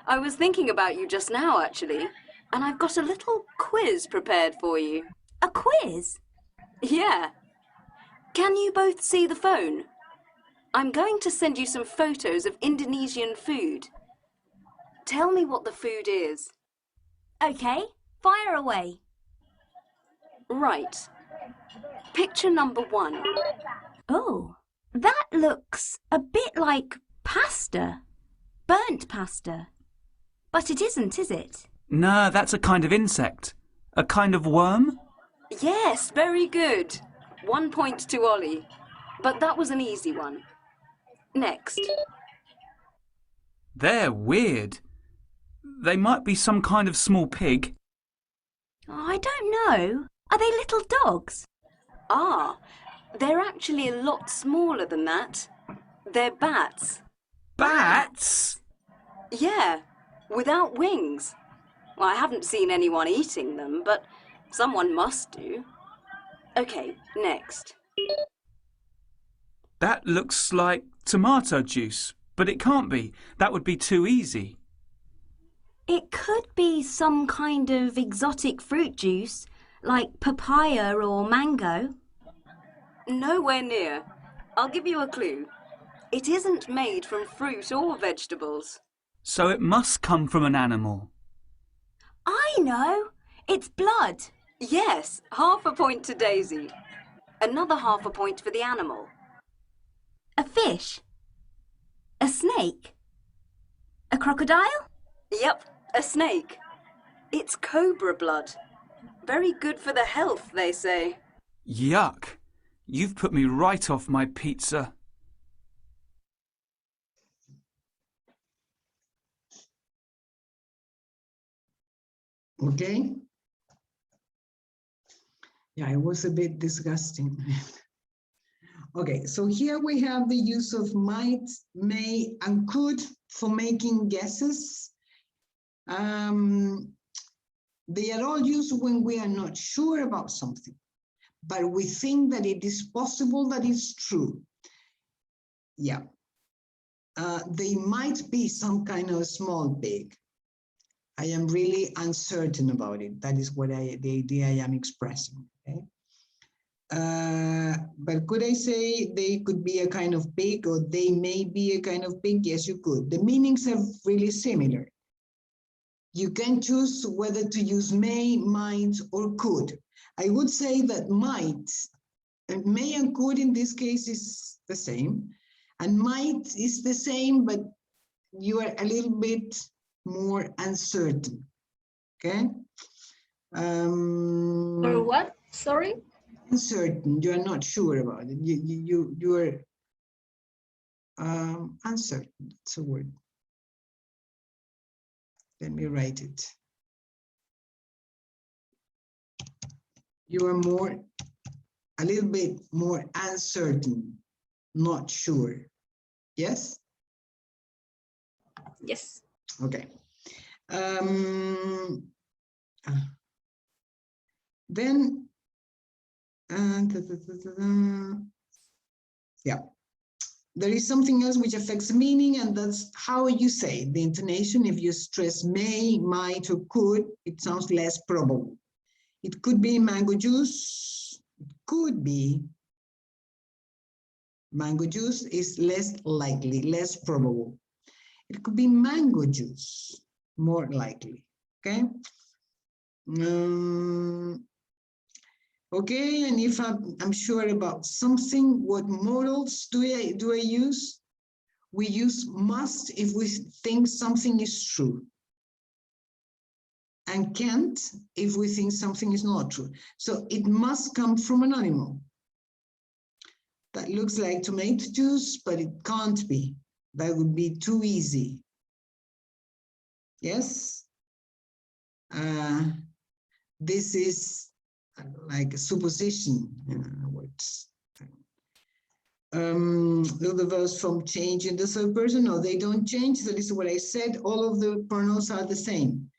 I was thinking about you just now, actually, and I've got a little quiz prepared for you. A quiz? Yeah. Can you both see the phone? I'm going to send you some photos of Indonesian food. Tell me what the food is. Okay, fire away. Right. Picture number 1. Oh, that looks a bit like pasta. Burnt pasta. But it isn't, is it? No, that's a kind of insect. A kind of worm? Yes, very good. 1 point to Ollie. But that was an easy one. Next. They're weird. They might be some kind of small pig. I don't know. Are they little dogs? Ah, they're actually a lot smaller than that. They're bats. Bats? Yeah, without wings. Well, I haven't seen anyone eating them, but someone must do. Okay, next. That looks like tomato juice, but it can't be. That would be too easy. It could be some kind of exotic fruit juice, like papaya or mango. Nowhere near. I'll give you a clue. It isn't made from fruit or vegetables. So it must come from an animal. I know. It's blood. Yes, half a point to Daisy. Another half a point for the animal. A fish. A snake. A crocodile? Yep, a snake. It's cobra blood. Very good for the health, they say. Yuck. You've put me right off my pizza. Okay. Yeah, it was a bit disgusting. Okay, so here we have the use of might, may, and could for making guesses. They are all used when we are not sure about something, but we think that it is possible that it's true. Yeah. They might be some kind of small pig. I am really uncertain about it. That is what the idea I am expressing. Okay. But could I say they could be a kind of pig, or they may be a kind of pig? Yes, you could. The meanings are really similar. You can choose whether to use may, might, or could. I would say that might, may and could in this case is the same, and might is the same, but you are a little bit more uncertain. Okay. Or what? Sorry? Uncertain. You are not sure about it. You are uncertain. That's a word. Let me write it. You are a little bit more uncertain, not sure. Yes? Yes. Okay. Then, yeah. There is something else which affects meaning, and that's how you say the intonation. If you stress may, might, or could, it sounds less probable. It could be mango juice. It could be mango juice is less likely, less probable. It could be mango juice, more likely. Okay. Okay, and if I'm sure about something, what modals do I use? We use must if we think something is true, and can't if we think something is not true. So it must come from an animal. That looks like tomato juice, but it can't be. That would be too easy. Yes? This is like a supposition, in other words. The verbs from change in the third person, no, they don't change. That is what I said. All of the pronouns are the same.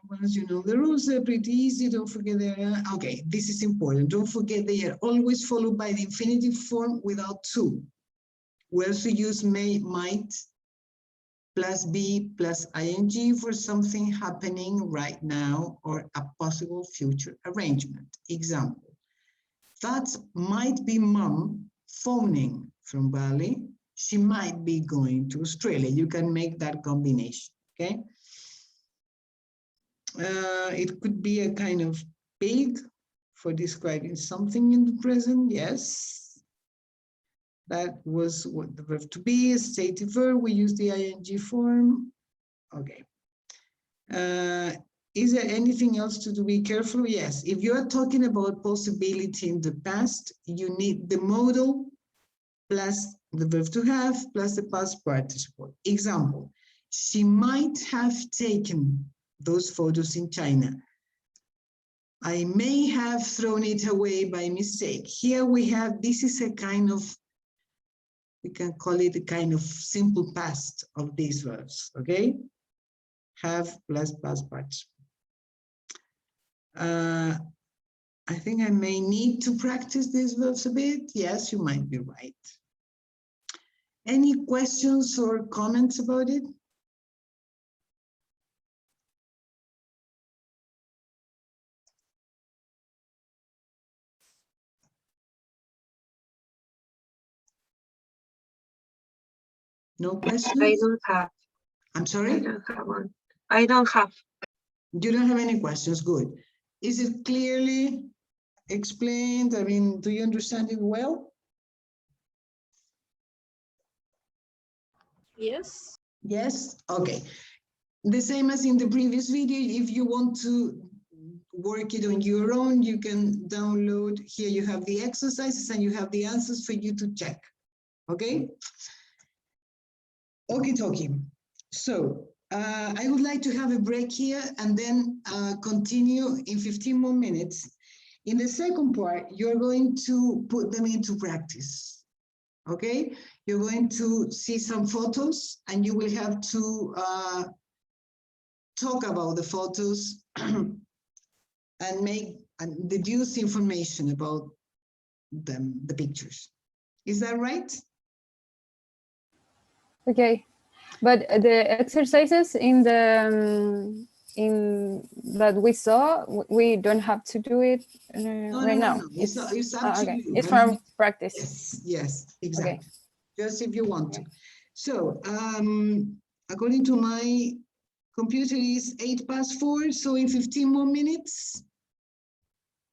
Once you know the rules, they're pretty easy. Don't forget they okay, this is important. Don't forget they are always followed by the infinitive form without to. We also use may, might, plus be, plus ing for something happening right now or a possible future arrangement. Example, that might be mom phoning from Bali. She might be going to Australia. You can make that combination, okay? It could be a kind of pig for describing something in the present, yes. That was what the verb to be, a stative verb. We use the ing form. Okay. Is there anything else to be careful? Yes. If you are talking about possibility in the past, you need the modal plus the verb to have plus the past participle. Example, she might have taken those photos in China. I may have thrown it away by mistake. Here we have, this is a kind of, we can call it a kind of simple past of these verbs, okay? Have plus past participle. I think I may need to practice these verbs a bit. Yes, you might be right. Any questions or comments about it? No questions? I don't have. I'm sorry? I don't have one. I don't have. You don't have any questions, good. Is it clearly explained? I mean, do you understand it well? Yes. Yes, okay. The same as in the previous video, if you want to work it on your own, you can download, here you have the exercises and you have the answers for you to check, okay? Okie dokie. So I would like to have a break here and then continue in 15 more minutes. In the second part, you're going to put them into practice, okay? You're going to see some photos and you will have to talk about the photos and make and deduce information about them, the pictures. Is that right? Okay, but the exercises in the in that we saw, we don't have to do it right now. No. It's up to okay. you. It's I mean, for practice. Yes, exactly. Okay. Just if you want to. So, according to my computer, is 4:08. So in 15 more minutes,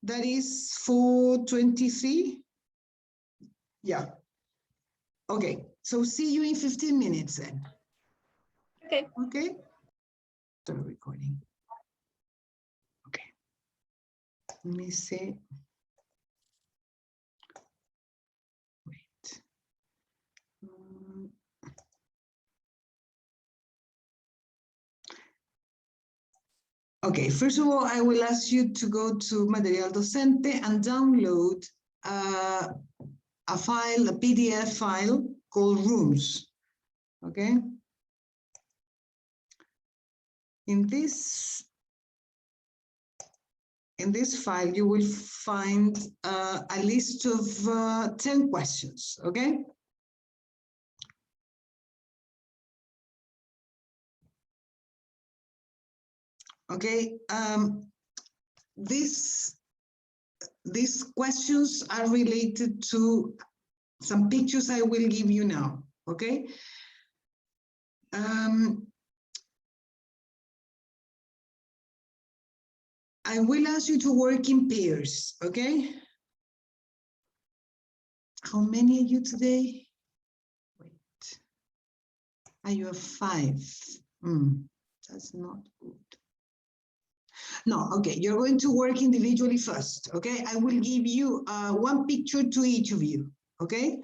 that is 4:23. Yeah. Okay. So see you in 15 minutes then. Okay. Okay. Start recording. Okay. Let me see. Wait. Okay, first of all, I will ask you to go to Material Docente and download a file, a PDF file called Rooms. Okay. In this file, you will find a list of 10 questions. Okay. Okay. These questions are related to some pictures I will give you now. Okay. I will ask you to work in pairs, okay? How many are you today? Wait. Are you a 5? That's not good. No, okay, you're going to work individually first, okay? I will give you one picture to each of you, okay?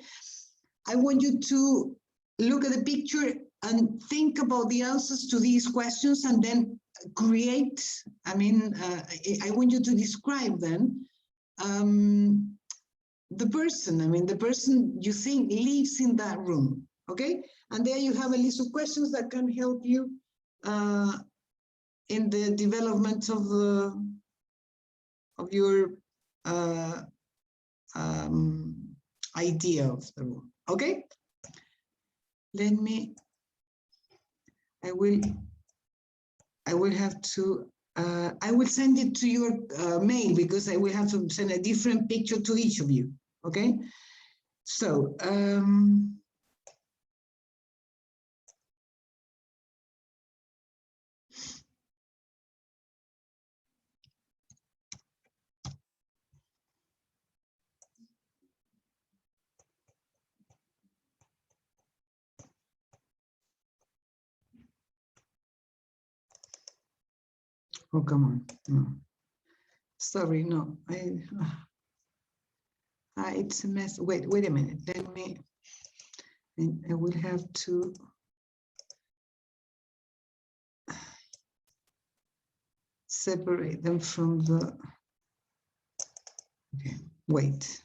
I want you to look at the picture and think about the answers to these questions and then create, I want you to describe then the person you think lives in that room, okay? And there you have a list of questions that can help you in the development of your idea of the room, okay? I will have to, I will send it to your mail because I will have to send a different picture to each of you, okay? So, oh, come on, no. Sorry, no, it's a mess. Wait a minute, I will have to separate them from the, okay, wait.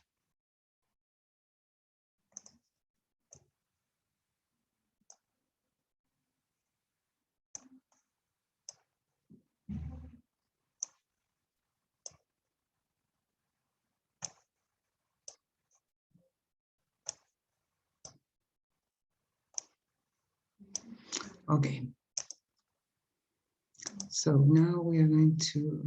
Okay. So now we are going to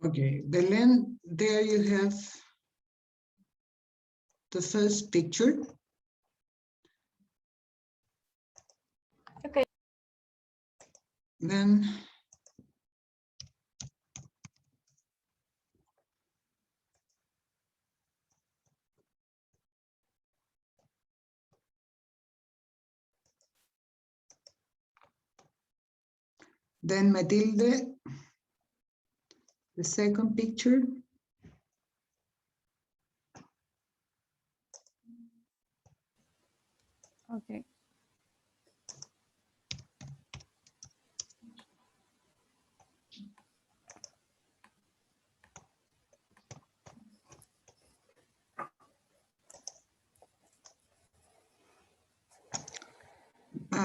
okay, then there you have the first picture. Okay. Then Then Matilde, the second picture. Okay.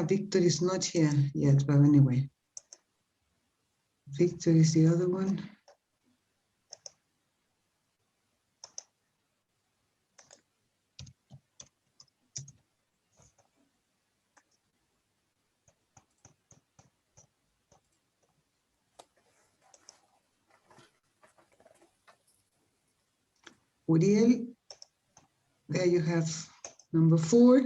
Victor is not here yet, but anyway. Victor is the other one. Uriel, there you have number 4.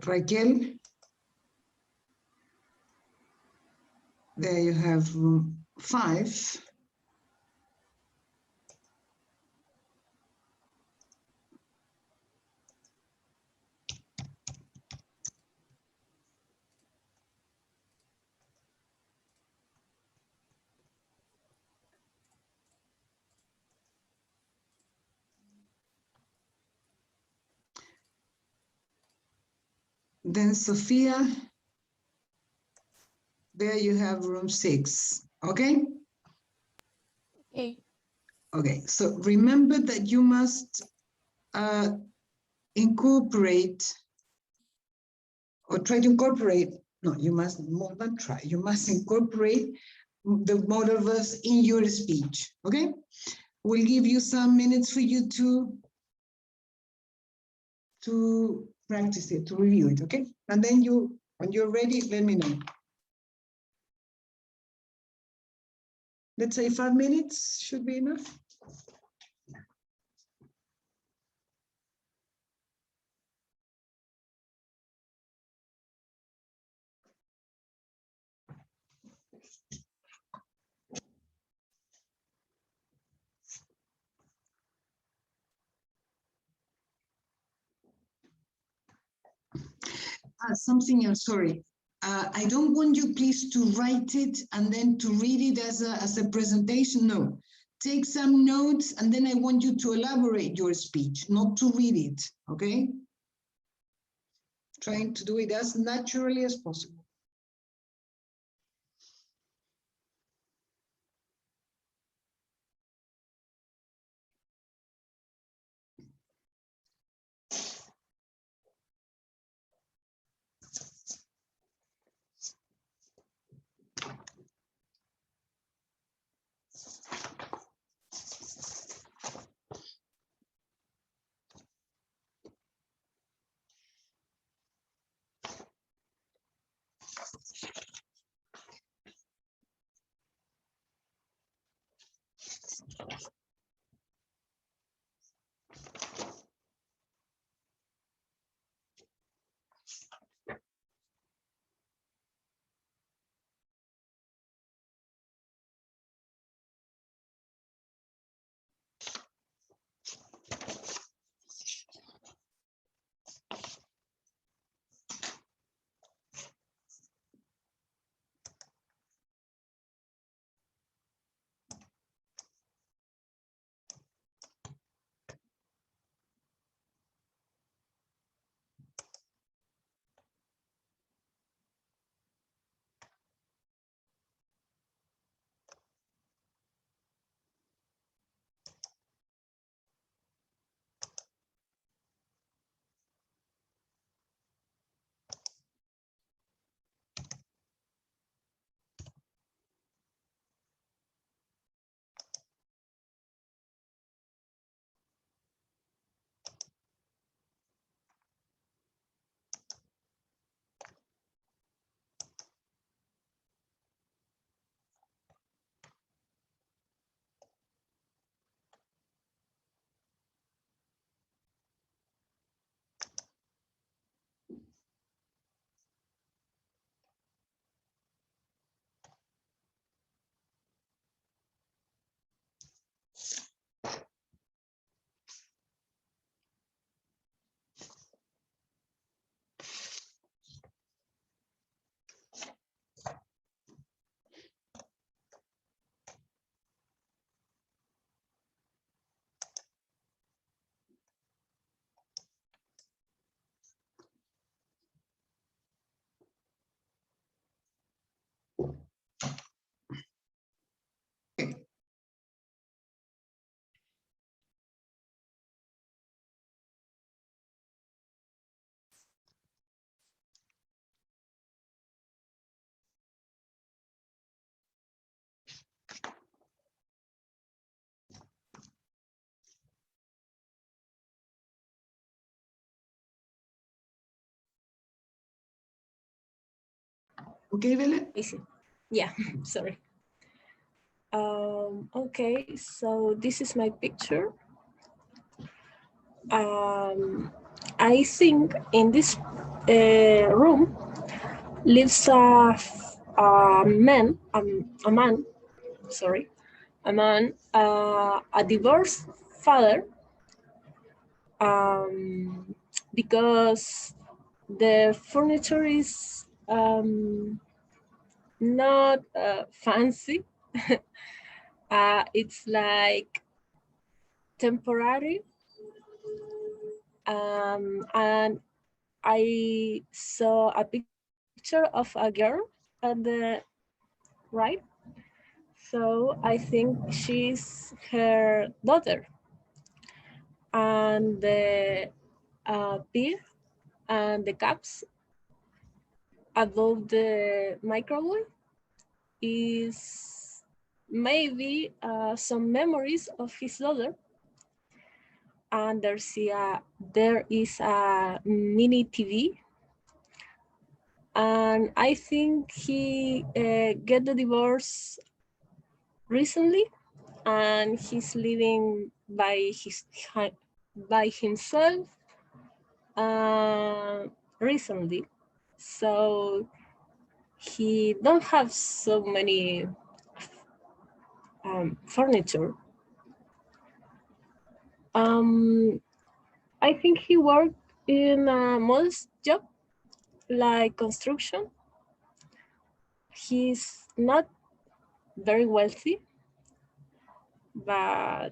Raquel, there you have room 5. Then Sophia, there you have room 6, okay? Okay. Okay, so remember that you must incorporate or try to incorporate, no, you must more than try, you must incorporate the modal verbs in your speech, okay? We'll give you some minutes for you to practice it, to review it, okay? And then you, when you're ready, let me know. Let's say 5 minutes should be enough. Something else, sorry. I don't want you please to write it and then to read it as a presentation, no. Take some notes and then I want you to elaborate your speech, not to read it, okay? Trying to do it as naturally as possible. Okay, Belen? I see. Yeah, sorry. Okay, so this is my picture. I think in this room lives a man, a divorced father, because the furniture is not fancy. It's like temporary, and I saw a picture of a girl at the right, so I think she's her daughter, and the pig and the caps above the microwave is maybe some memories of his daughter. And there is a mini TV, and I think he get the divorce recently, and he's living by himself recently, so he don't have so many furniture. I think he worked in a modest job like construction. He's not very wealthy, but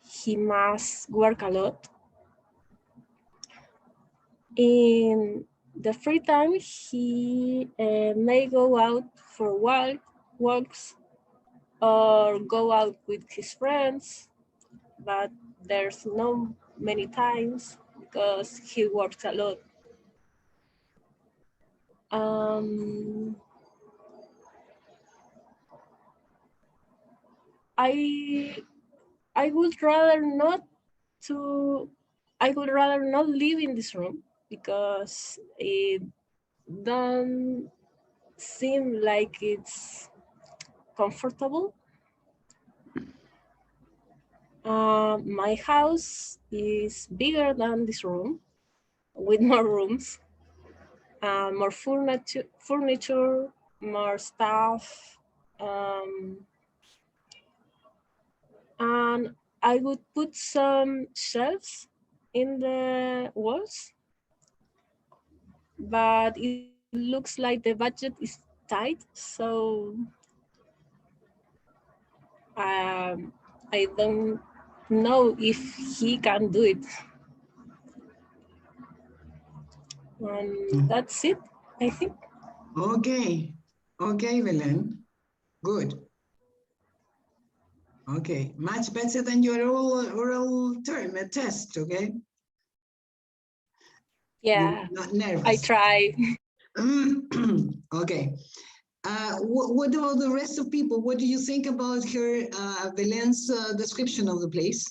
he must work a lot. In the free time, he may go out for walks or go out with his friends, but there's no many times because he works a lot. I would rather not live in this room because it don't seem like it's comfortable. My house is bigger than this room, with more rooms, more furniture, more stuff, and I would put some shelves in the walls, but it looks like the budget is tight, so I don't know if he can do it. And that's it, I think. Okay. Okay, Belen. Good. Okay, much better than your oral term, a test, okay? Yeah, not nervous. I try. Okay. What about the rest of people? What do you think about her, Belen's description of the place?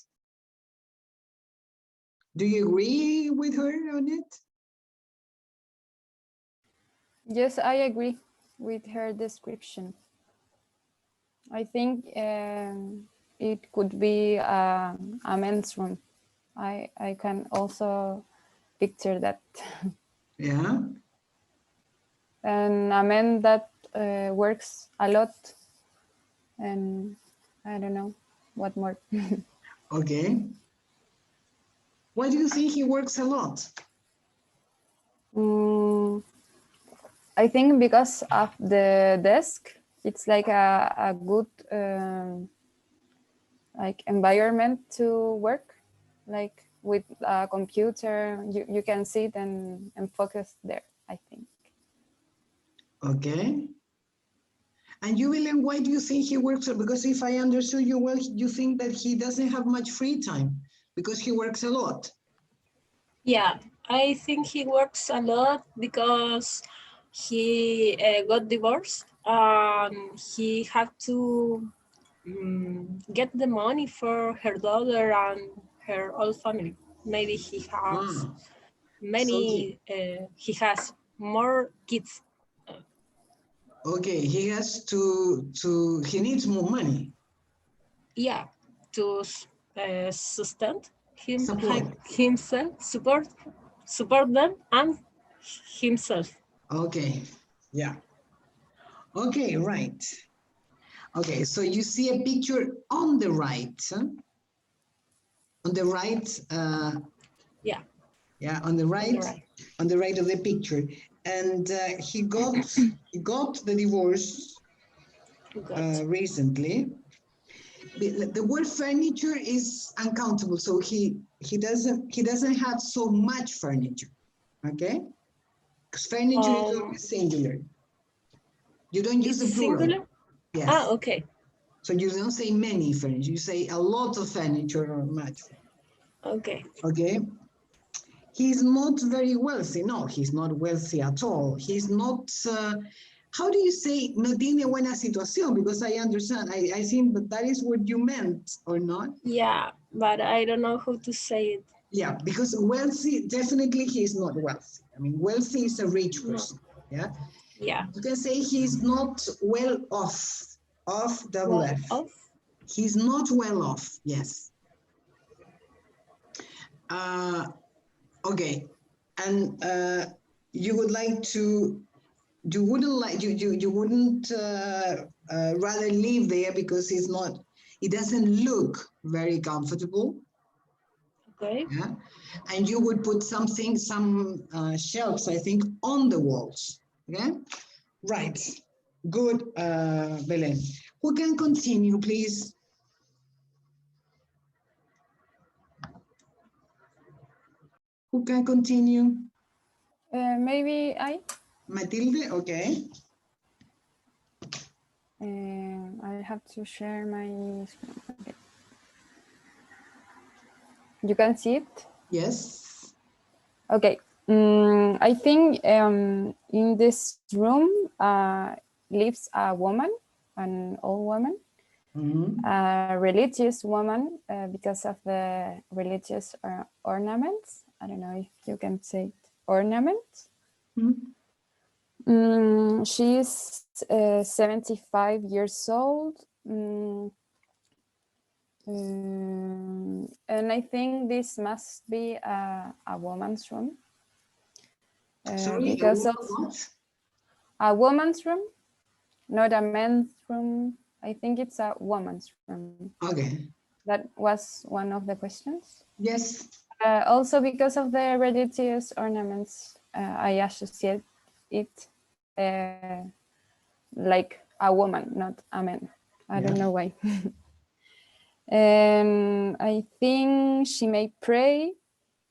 Do you agree with her on it? Yes, I agree with her description. I think it could be a men's room. I can also picture that. Yeah. And a man that works a lot, and I don't know what more. Okay. Why do you think he works a lot? I think because of the desk, it's like a good like environment to work, like with a computer, you can sit and focus there, I think. Okay. And you, Belen, why do you think he works? Because if I understood you well, you think that he doesn't have much free time because he works a lot. Yeah, I think he works a lot because he got divorced. He had to get the money for her daughter and her whole family. Maybe he has he has more kids. Okay, he has he needs more money. Yeah, to sustain Support. himself, support them and himself. Okay, yeah. Okay, right. Okay, so you see a picture on the right. Huh? On the right. Yeah. Yeah, on the right. On the right of the picture, and he got the divorce recently. The word furniture is uncountable, so he doesn't have so much furniture. Okay, because furniture is always singular. You don't use the plural. Singular? Yes. Ah, okay. So you don't say many furniture. You say a lot of furniture or much. Okay. Okay. He's not very wealthy. No, he's not wealthy at all. He's not. How do you say no tiene buena situación? Because I understand. I think that is what you meant, or not? Yeah, but I don't know how to say it. Yeah, because wealthy, definitely he's not wealthy. I mean, wealthy is a rich person. Yeah. Yeah. You can say he's not well off. Off double Well F. off? He's not well off. Yes. Okay. And you would like to. You wouldn't like you wouldn't rather live there because he's not. It doesn't look very comfortable. Okay. Yeah, and you would put some shelves, I think, on the walls. Okay, right. Good, Belen. Who can continue, please? Who can continue? Maybe I. Matilde, okay. I have to share my screen. Okay. You can see it? Yes. Okay. I think in this room lives a woman, an old woman, a religious woman because of the religious ornaments. I don't know if you can say it, ornaments. She's 75 years old. And I think this must be a woman's room. Sorry, because a woman's room, not a men's room. I think it's a woman's room. Okay. That was one of the questions. Yes. Also because of the religious ornaments, I associate it like a woman, not a man. I don't know why. And I think she may pray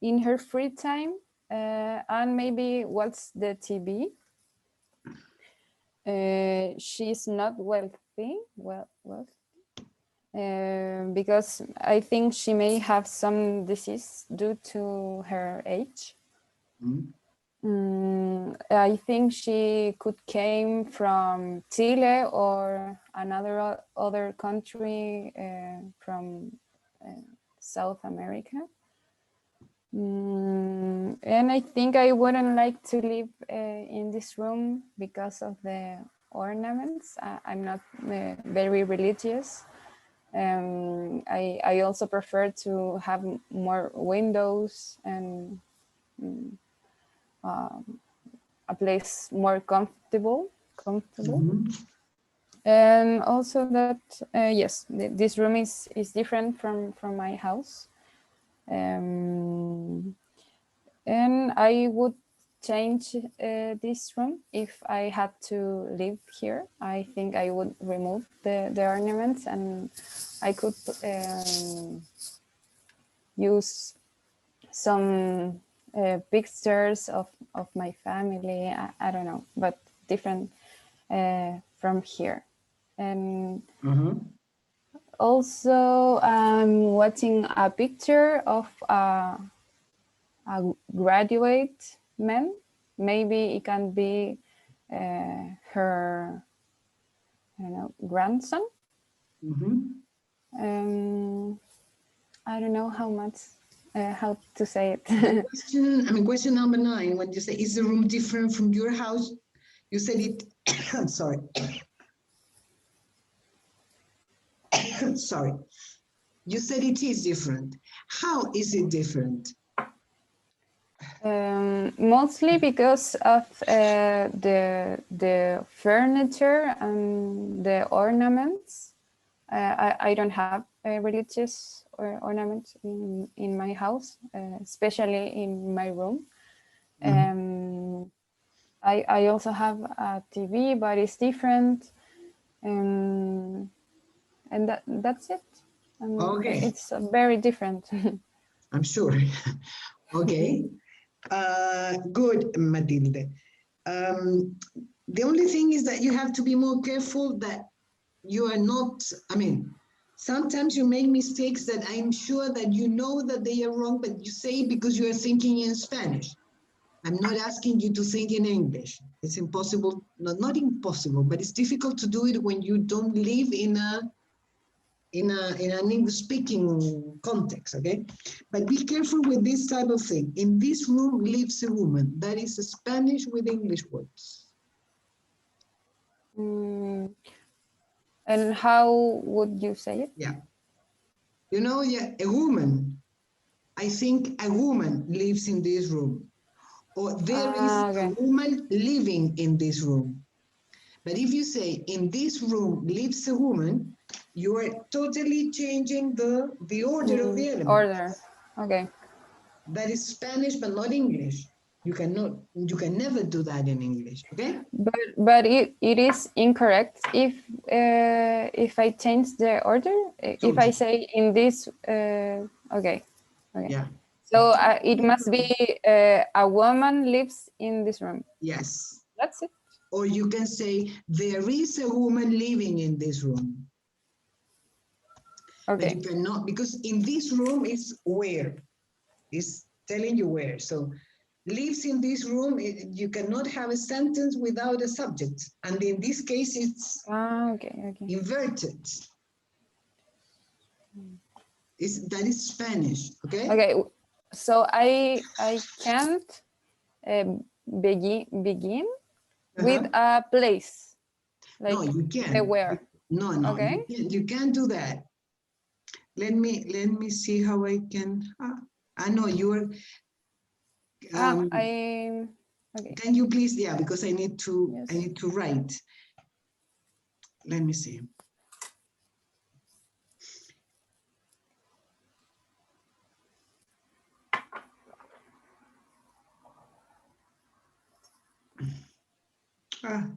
in her free time and maybe watch the TV. She's not wealthy, because I think she may have some disease due to her age. I think she could came from Chile or other country from South America. And I think I wouldn't like to live in this room because of the ornaments. I'm not very religious. I also prefer to have more windows and a place more comfortable. And also that yes, this room is different from my house. And I would change this room if I had to live here. I think I would remove the ornaments and I could use some pictures of my family. I don't know, but different from here. And also I'm watching a picture of a graduate man. Maybe it can be her, I don't know, grandson. I don't know how much how to say it. Question number 9, when you say, is the room different from your house? You said it, I'm sorry. Sorry. You said it is different. How is it different? Mostly because of the furniture and the ornaments. I don't have religious ornaments in my house, especially in my room. I also have a TV, but it's different, and that's it. Okay. It's very different. I'm sure. Okay. Good, Matilde. The only thing is that you have to be more careful that you are not, sometimes you make mistakes that I'm sure that you know that they are wrong, but you say it because you are thinking in Spanish. I'm not asking you to think in English. It's impossible, not impossible, but it's difficult to do it when you don't live in an English-speaking context, okay? But be careful with this type of thing. In this room lives a woman. That is Spanish with English words. And how would you say it? Yeah. You know, yeah, a woman. I think a woman lives in this room. Or there is a woman living in this room. But if you say, in this room lives a woman, you are totally changing the order of the elements. Order, okay. That is Spanish, but not English. You can never do that in English, okay? But it is incorrect if I change the order. If I say in this, okay. Yeah. So it must be a woman lives in this room. Yes. That's it. Or you can say there is a woman living in this room. Okay. But you cannot, because in this room is where. It's telling you where. So lives in this room, you cannot have a sentence without a subject. And in this case, it's inverted. That is Spanish, okay? Okay, so I can't begin with a place. Like no, you can't. The where. No, okay. you can't do that. Let me see how I can. I know you're. Okay. Can you please? Yeah, because I need to. Yes. I need to write. Let me see.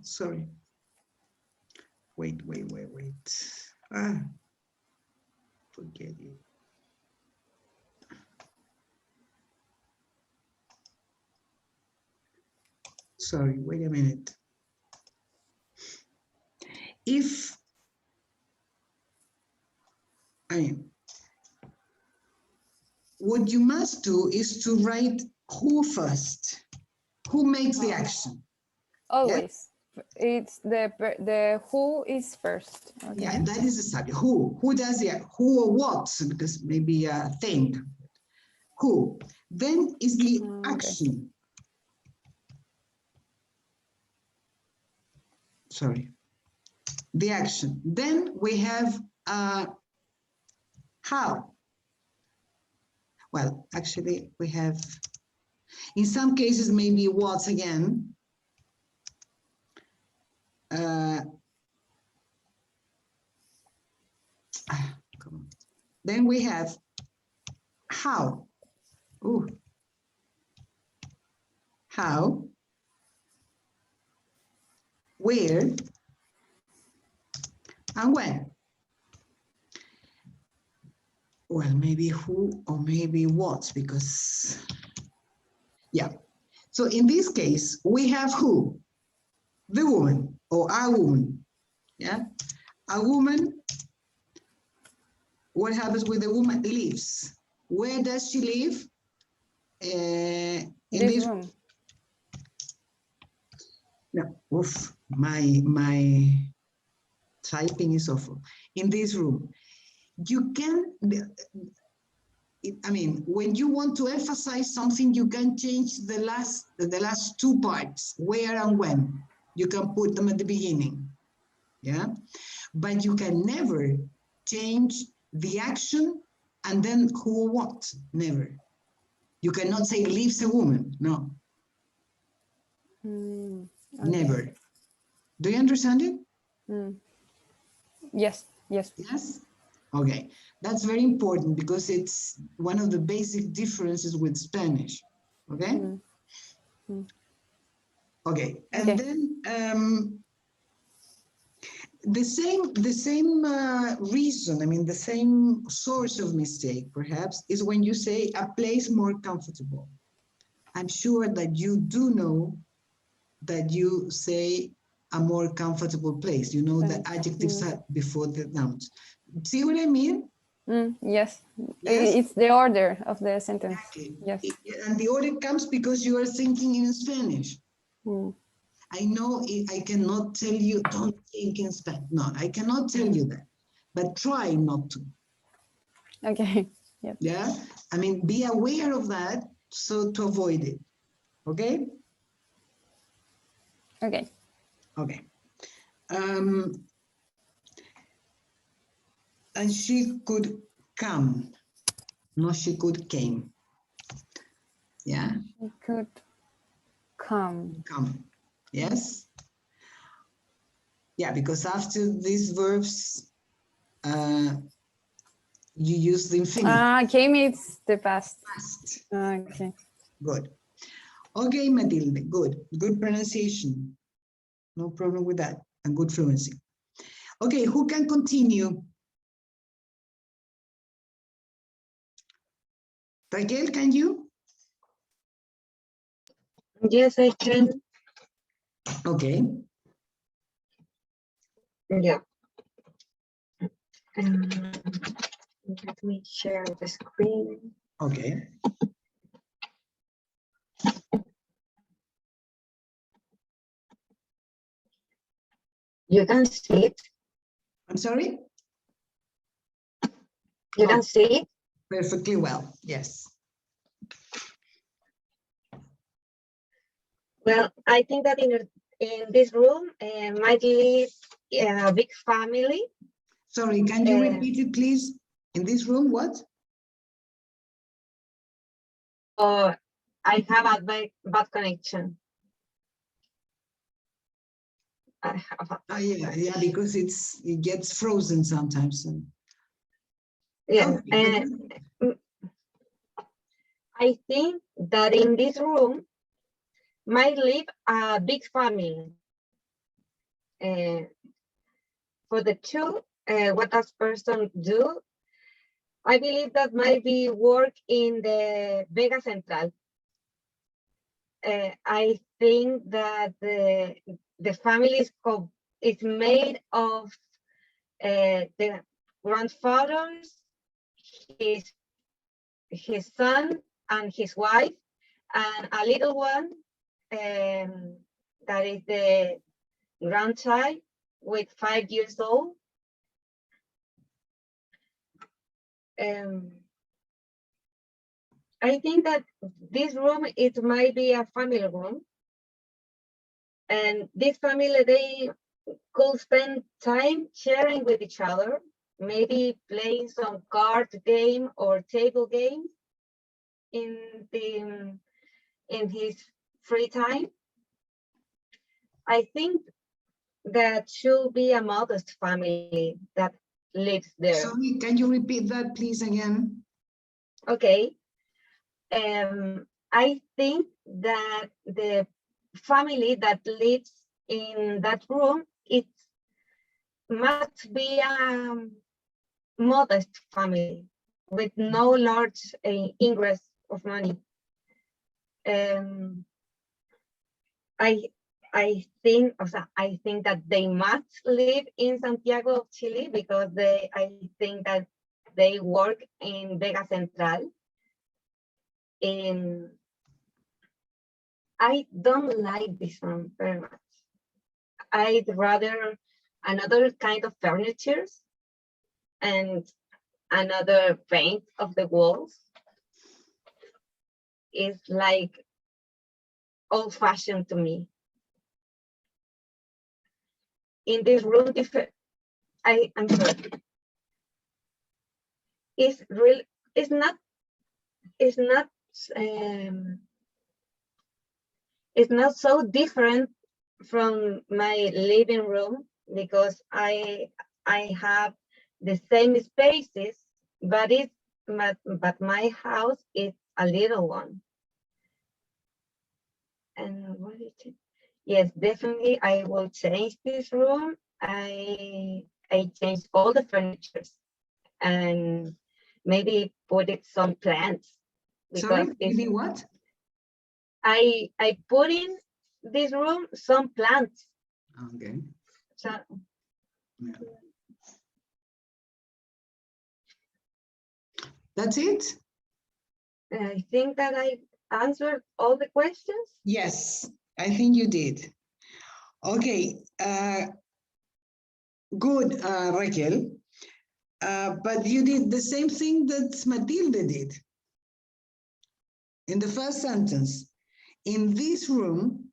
Sorry. Wait. Forget it. Sorry, wait a minute. What you must do is to write who first. Who makes the action? Always. Yeah? It's the who is first. Okay. Yeah, that is the subject. Who? Who does the who or what? Because maybe a thing. Who? Then is the action. Sorry. The action. Then we have how. Well, actually, we have, in some cases, maybe what again. Come on. Then we have how. Ooh. How, where, and when. Well, maybe who or maybe what, because, yeah. So in this case, we have who? The woman or a woman, yeah? A woman, what happens with the woman? Lives. Where does she live? In this room. No, oof, my typing is awful. In this room. You can, I mean, when you want to emphasize something, you can change the last two parts, where and when. You can put them at the beginning, yeah? But you can never change the action and then who or what, never. You cannot say leaves a woman, no. Okay. Never. Do you understand it? Yes, yes. Yes? Okay, that's very important because it's one of the basic differences with Spanish, okay? Okay, and then the same reason, I mean, the same source of mistake, perhaps, is when you say a place more comfortable. I'm sure that you do know that you say a more comfortable place. You know the adjectives before the nouns. See what I mean? Yes. Yes. It's the order of the sentence. Exactly. Yes. And the order comes because you are thinking in Spanish. I know I cannot tell you, don't think in Spanish. No, I cannot tell you that, but try not to. Okay. Yep. Yeah. I mean, be aware of that so to avoid it. Okay. Okay. Okay. And she could come. No, she could came. Yeah. She could come. Come. Yes. Yeah, because after these verbs, you use the infinitive. Came is the past. Past. Okay. Good. Okay, Matilde, good. Good pronunciation. No problem with that. And good fluency. Okay, who can continue? Raquel, can you? Yes, I can. Okay. Yeah. Let me share the screen. Okay. You can see it. I'm sorry? You can see it? Perfectly well, yes. Well, I think that in this room might live a big family. Sorry, can you repeat it, please? In this room, what? I have a bad connection. I have a yeah, because it gets frozen sometimes. Yeah, okay, I think that in this room might live a big family. For the two, what does person do? I believe that might be work in the Vega Central. I think that the family is made of the grandfathers, his son and his wife, and a little one that is the grandchild with 5 years old. I think that this room, it might be a family room. And this family, they could spend time sharing with each other, maybe playing some card game or table games in his free time. I think that should be a modest family that lives there. Sorry, can you repeat that, please, again? Okay. I think that the family that lives in that room, it must be a modest family with no large ingress of money. I think that they must live in Santiago of Chile because I think that they work in Vega Central. I don't like this one very much. I'd rather another kind of furniture and another paint of the walls. is like old-fashioned to me. In this room, I'm sorry. It's really, it's not so different from my living room, because I have the same spaces, but my house is a little one. And what is it? Yes, definitely I will change this room. I changed all the furniture and maybe put it some plants. Sorry, maybe what? I put in this room some plants. Okay. So, yeah. That's it? I think that I answered all the questions. Yes, I think you did. Okay, good, Raquel. But you did the same thing that Matilde did. In the first sentence, in this room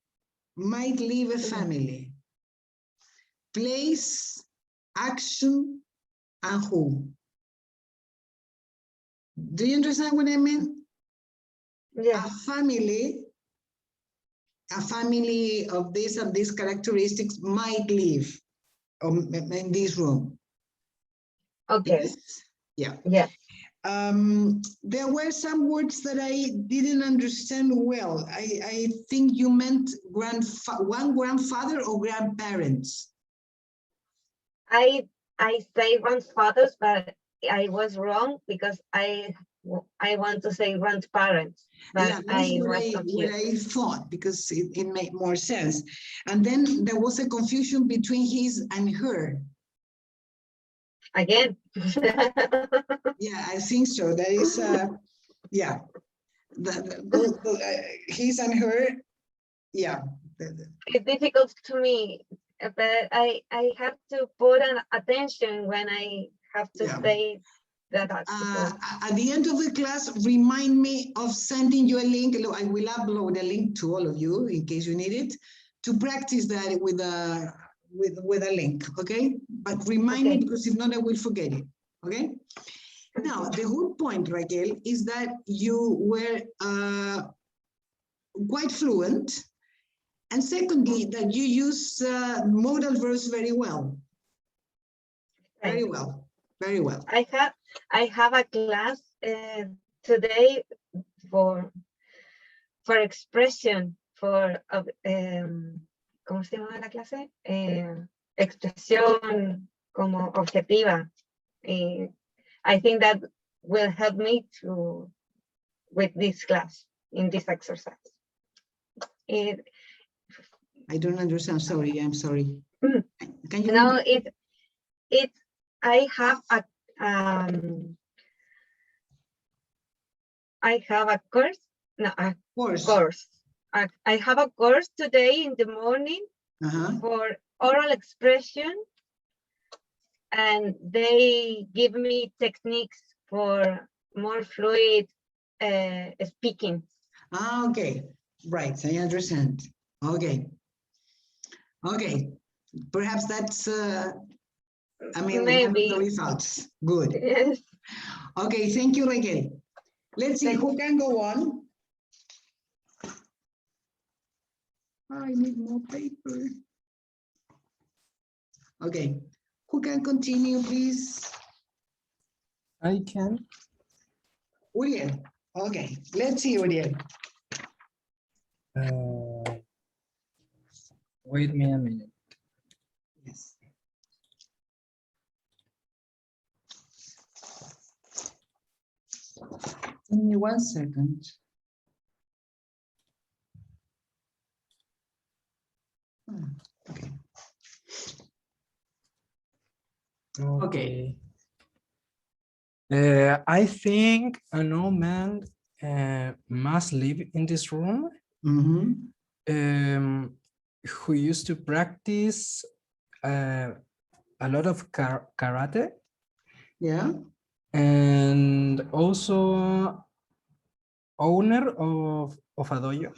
might live a family. Place, action, and who. Do you understand what I mean? Yes. A family of this and these characteristics might live in this room. Okay. Yes? Yeah. Yeah. There were some words that I didn't understand well. I think you meant one grandfather or grandparents. I say grandfathers, but I was wrong because I want to say grandparents, but Yeah, that's what I thought, because it made more sense. And then there was a confusion between his and her. Again. Yeah, I think so. That is, yeah. His and her, yeah. It's difficult to me, but I have to put an attention when I have to say that. At the end of the class, remind me of sending you a link. I will upload a link to all of you in case you need it, to practice that with a link, okay? But remind me, because if not, I will forget it, okay? Now, the whole point, Raquel, is that you were quite fluent. And secondly, that you use modal verbs very well. Very well, very well. I have a class today for expression, for ¿cómo se llama la clase? Expresión como objetiva. I think that will help me with this class, in this exercise. I don't understand. Sorry, I'm sorry. Can you? No, I have a course. No, a course. I have a course today in the morning for oral expression, and they give me techniques for more fluid speaking. Ah, okay. Right, I understand. Okay. Okay. Perhaps that's, I mean, one of the results. Good. Yes. Okay, thank you, Raquel. Let's see who can go on. I need more paper. Okay, who can continue, please? I can. Uriel. Okay, let's see, Uriel. Wait me a minute. Yes. Give me 1 second. Okay. Okay. I think an old man must live in this room. Who used to practice a lot of karate. Yeah. And also owner of a dojo.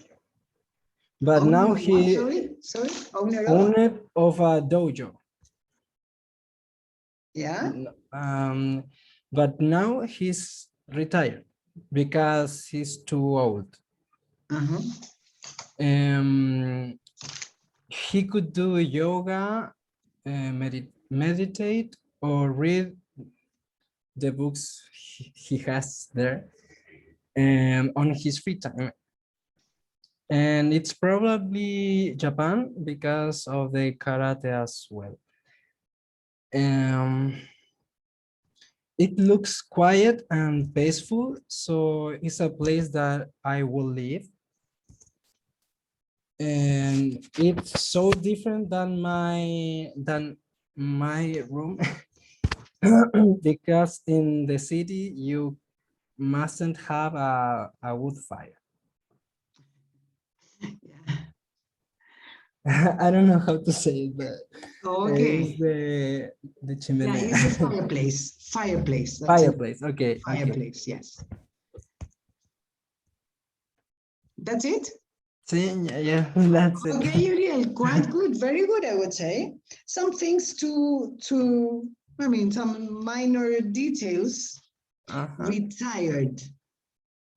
But Owner now of what? Sorry, owner of a dojo. Yeah. But now he's retired because he's too old. He could do yoga, meditate, or read the books he has there on his free time. And it's probably Japan because of the karate as well. It looks quiet and peaceful, so it's a place that I will live. And it's so different than my room because in the city you mustn't have a wood fire. I don't know how to say it, but Okay. it's the chimenea. Yeah, it's a fireplace. Fireplace. That's Fireplace. it. Okay. Fireplace. Yes. That's it. Yeah, that's it. Okay, Uriel, quite good, very good, I would say. Some things I mean, some minor details. Retired.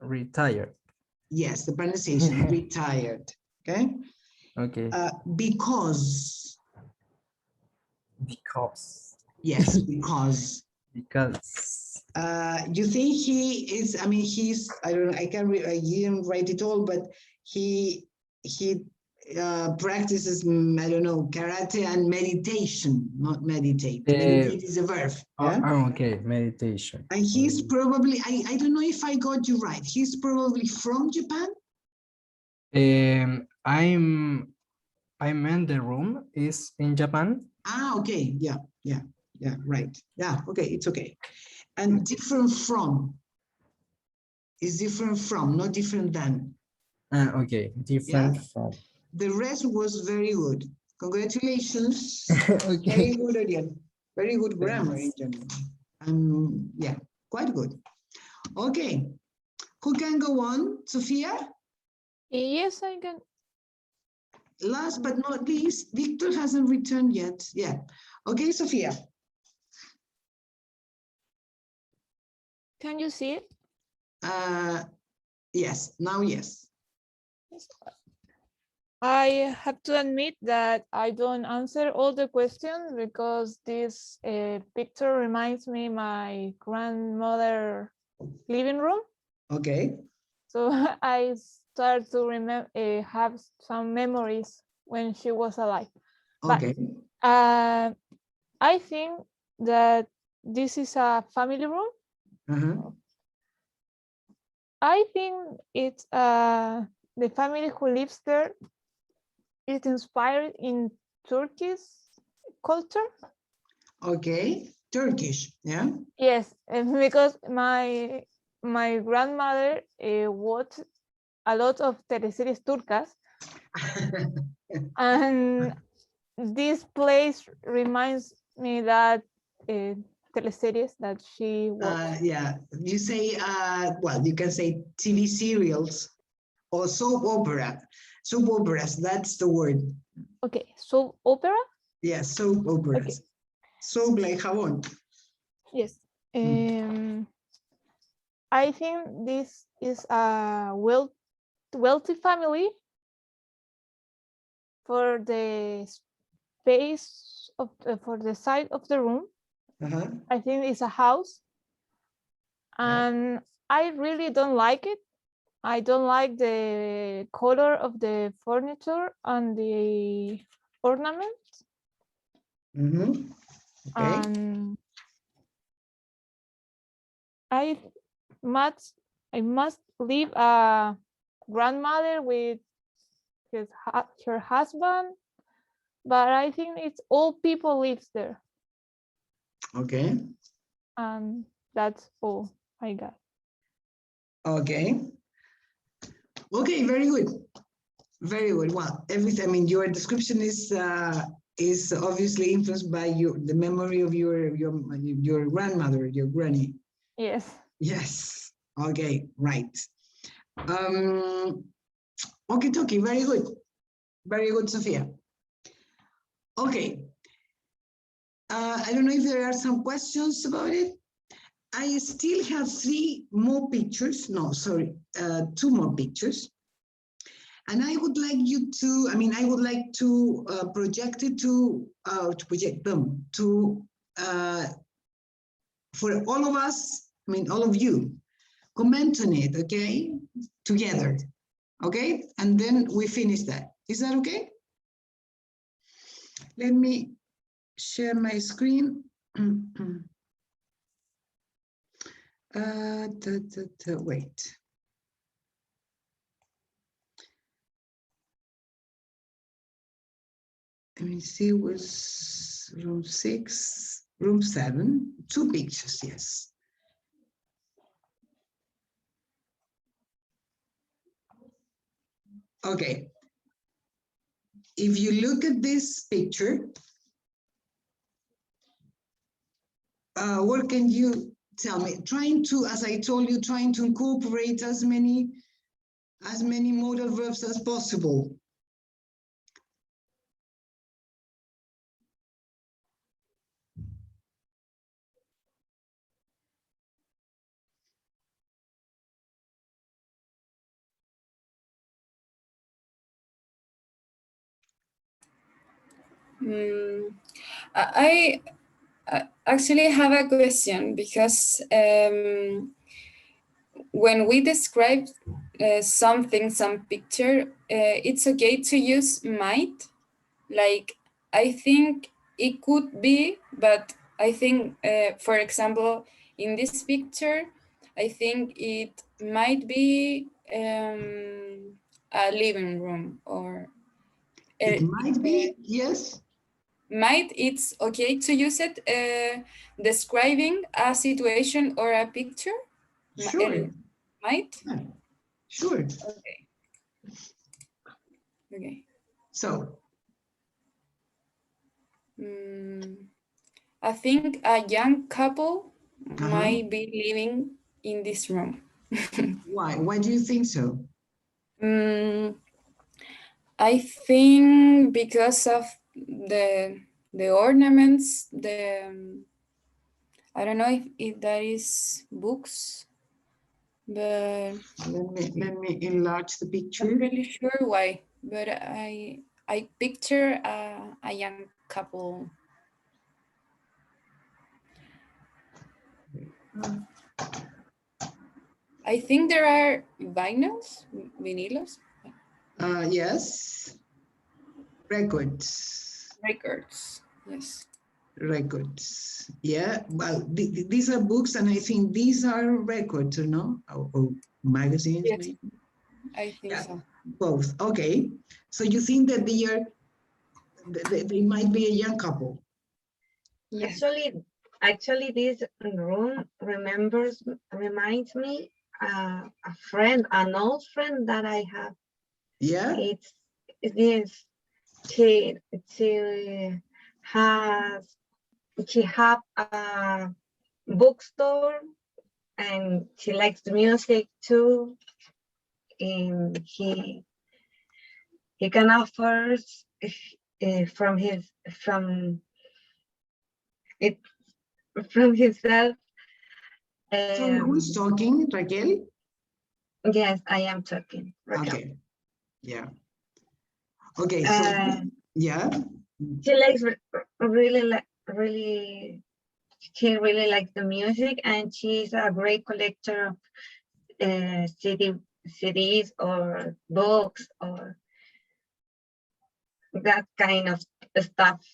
Retired. Yes, the pronunciation, retired. Okay. Okay. Because. Because. Yes, because. Because. You think he is? I mean, he's. I don't. I can't. I didn't write it all, but he practices. I don't know, karate and meditation. Not meditate. Meditate is a verb. Yeah? Okay, meditation. And he's probably. I don't know if I got you right. He's probably from Japan. I'm in the room is in Japan. Ah, okay. Yeah. Right. Yeah. Okay. It's okay. And different from is different from, not different than. Okay, different from. The rest was very good. Congratulations. Okay. Very good again. Very good grammar in general. Yeah, quite good. Okay. Who can go on? Sophia? Yes, I can. Last but not least, Victor hasn't returned yet. Yeah. Okay, Sophia. Can you see it? Yes, now yes. I have to admit that I don't answer all the questions because this picture reminds me my grandmother living room. Okay. So I start to remember have some memories when she was alive. Okay. But I think that this is a family room. I think it's the family who lives there is inspired in Turkish culture. Okay, Turkish, yeah. Yes, because my grandmother watched a lot of teleseries turcas, and this place reminds me that teleseries that she watched. Yeah, you say, well, you can say TV serials or soap opera. Soap operas, that's the word. Okay, soap opera? Yes, soap operas. Okay. Soap like jabón. Yes. I think this is a wealthy family for the space of for the side of the room. I think it's a house, and I really don't like it. I don't like the color of the furniture and the ornaments. Okay. I must leave a grandmother with her husband, but I think it's all people lives there. Okay. And that's all I got. Okay. Okay, very good. Very good. Well, everything. I mean, your description is obviously influenced by the memory of your grandmother, your granny. Yes. Yes. Okay. Right. Okay, Toki, very good. Very good, Sophia. Okay. I don't know if there are some questions about it. I still have 3 more pictures. No, sorry, 2 more pictures. And I would like you to, I would like to project it to project them to, for all of us, all of you, comment on it, okay? Together, okay? And then we finish that. Is that okay? Let me share my screen. Wait. Let me see, it was room 6, room 7, 2 pictures, yes. Okay. If you look at this picture, what can you tell me? Trying to, as I told you, trying to incorporate as many modal verbs as possible. I actually have a question because when we describe something, some picture, it's okay to use might. Like, I think it could be, but I think, for example, in this picture, I think it might be a living room or... It might be, yes. Might, it's okay to use it describing a situation or a picture? Sure. Might? Yeah. Sure. Okay. Okay. So. I think a young couple might be living in this room. Why? Why do you think so? I think because of the ornaments, I don't know if that is books, but let me enlarge the picture. I'm really sure why, but I picture a young couple. I think there are vinilos. Yes. Records. Yes. Records. Yeah. Well, these are books, and I think these are records, no? Or magazines. Yes. Maybe? I think so. Both. Okay. So you think that they might be a young couple? Yes. Actually, this room reminds me an old friend that I have. Yeah. Yes. She have a bookstore, and she likes music too. And he can offer from himself. So who's talking, Raquel? Yes, I am talking. Raquel. Okay. Yeah. Okay. So yeah. She likes she really likes the music, and she's a great collector of CDs or books or that kind of stuff.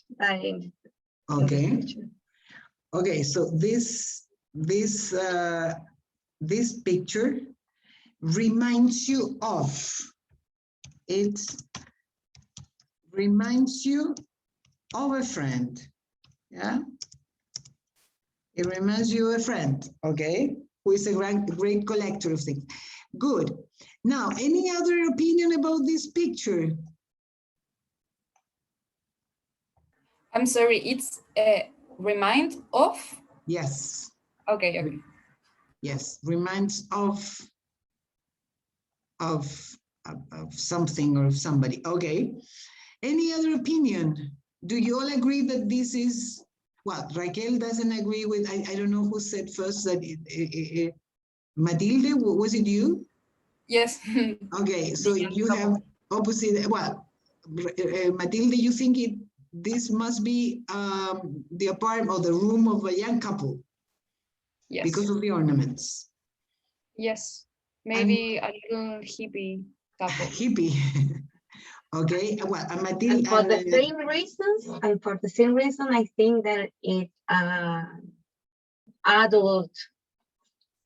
Okay. Okay. So this picture reminds you of. It reminds you of a friend. Yeah. It reminds you of a friend. Okay. Who is a great collector of things. Good. Now, any other opinion about this picture? I'm sorry, it's remind of? Yes. Okay. Yes, reminds of of something or of somebody. Okay. Any other opinion? Do you all agree that this is, well, Raquel doesn't agree with, I don't know who said first that Matilde, was it you? Yes. Okay, so you have opposite, well, Matilde, you think this must be the apartment or the room of a young couple? Yes. Because of the ornaments. Yes. Maybe a little hippie couple. Hippie. Okay, well, Matilde. And for the same reasons, I think that it's adult.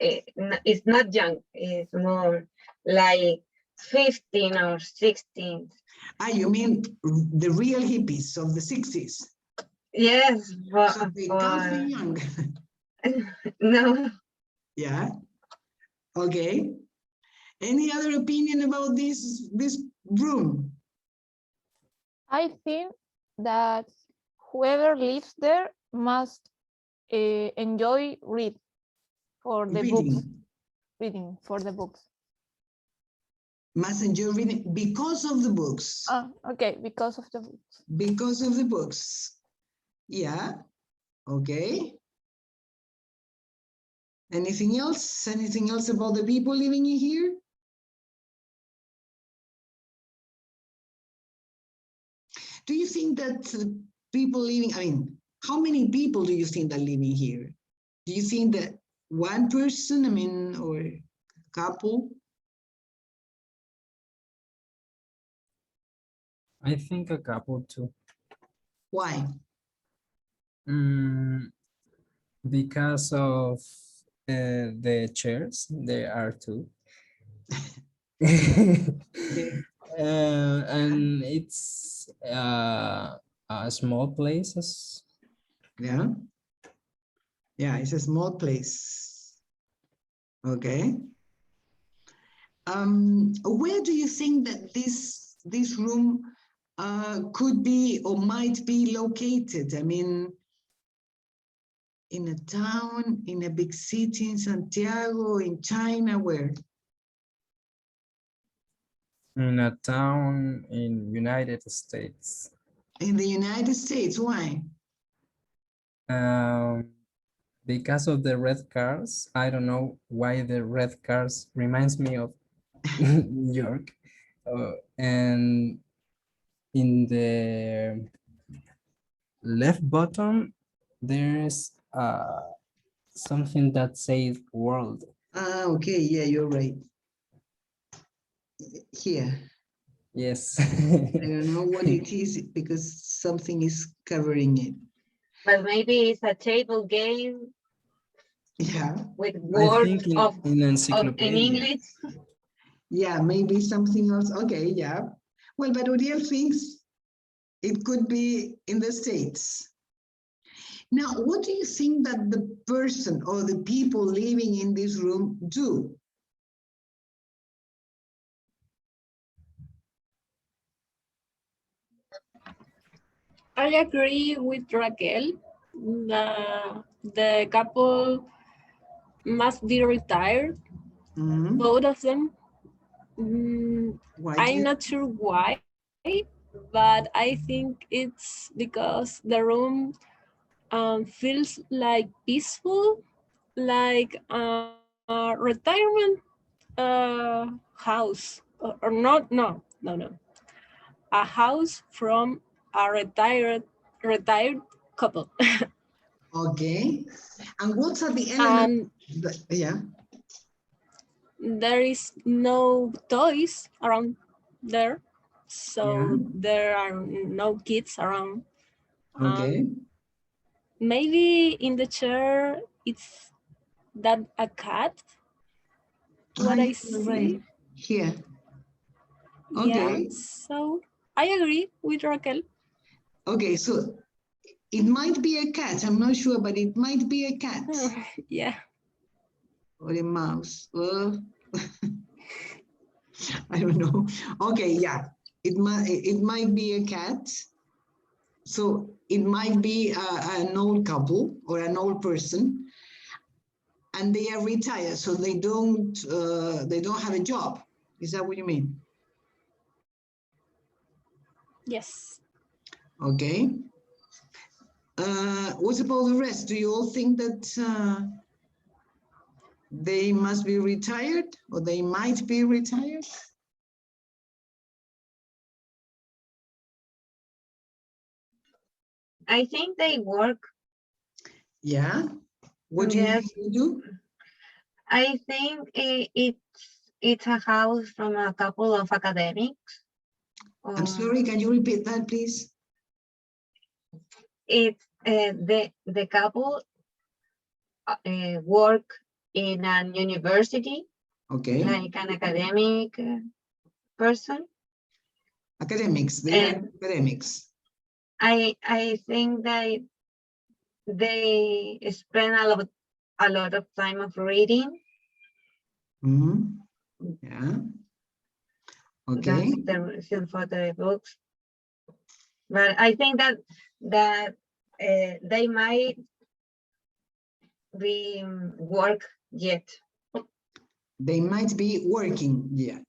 It's not young. It's more like 15 or 16. Ah, you mean the real hippies of the 60s? Yes, but so they can't be young. No. Yeah. Okay. Any other opinion about this room? I think that whoever lives there must enjoy reading for the books. Reading for the books. Must enjoy reading because of the books. Oh, okay, because of the books. Because of the books. Yeah. Okay. Anything else? Anything else about the people living in here? Do you think that people living, I mean, how many people do you think that living here? Do you think that one person, I mean, or a couple? I think a couple too. Why? Because of the chairs, there are two. And it's a small places. Yeah. Yeah, it's a small place. Okay. Where do you think that this room could be or might be located? I mean, in a town, in a big city, in Santiago, in China, where? In a town in United States. In the United States, why? Because of the red cars. I don't know why the red cars reminds me of New York. And in the left bottom, there's something that says world. Ah, okay, yeah, you're right. Here. Yes. I don't know what it is because something is covering it. But maybe it's a table game. Yeah. With words in English. Yeah, maybe something else. Okay, yeah. Well, but Uriel thinks it could be in the States. Now, what do you think that the person or the people living in this room do? I agree with Raquel. The couple must be retired, both of them. I'm not sure why, but I think it's because the room feels like peaceful, like a retirement house, or not, no. A house from a retired couple. Okay. And what's at the end? Yeah. There is no toys around there, so there are no kids around. Okay. Maybe in the chair it's that a cat. What I see. Right. Here. Okay. Yeah, so I agree with Raquel. Okay, so it might be a cat. I'm not sure, but it might be a cat. Yeah. Or a mouse. Well, I don't know. Okay, yeah. It might be a cat. So it might be an old couple or an old person, and they are retired, so they don't have a job. Is that what you mean? Yes. Okay. What about the rest? Do you all think that they must be retired or they might be retired? I think they work. Yeah. What do you Yes. think they do? I think it's a house from a couple of academics. I'm sorry, can you repeat that, please? It's the couple work in an university, Okay. like an academic person. Academics, they are academics. I think that they spend a lot of time of reading. Mm-hmm. Yeah. Okay. That's the reason for the books. But I think that they might be work yet. They might be working yet.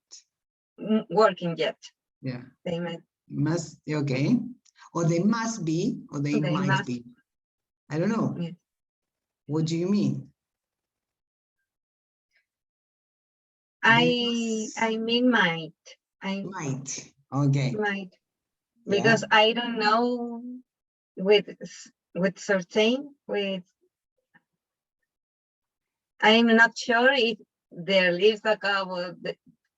Working yet. Yeah. They might. Must, okay. Or they must be, or they might must. be. I don't know. Yeah. What do you mean? I mean might. I might. Okay. Might. Yeah. Because I don't know with certain I'm not sure if there lives a couple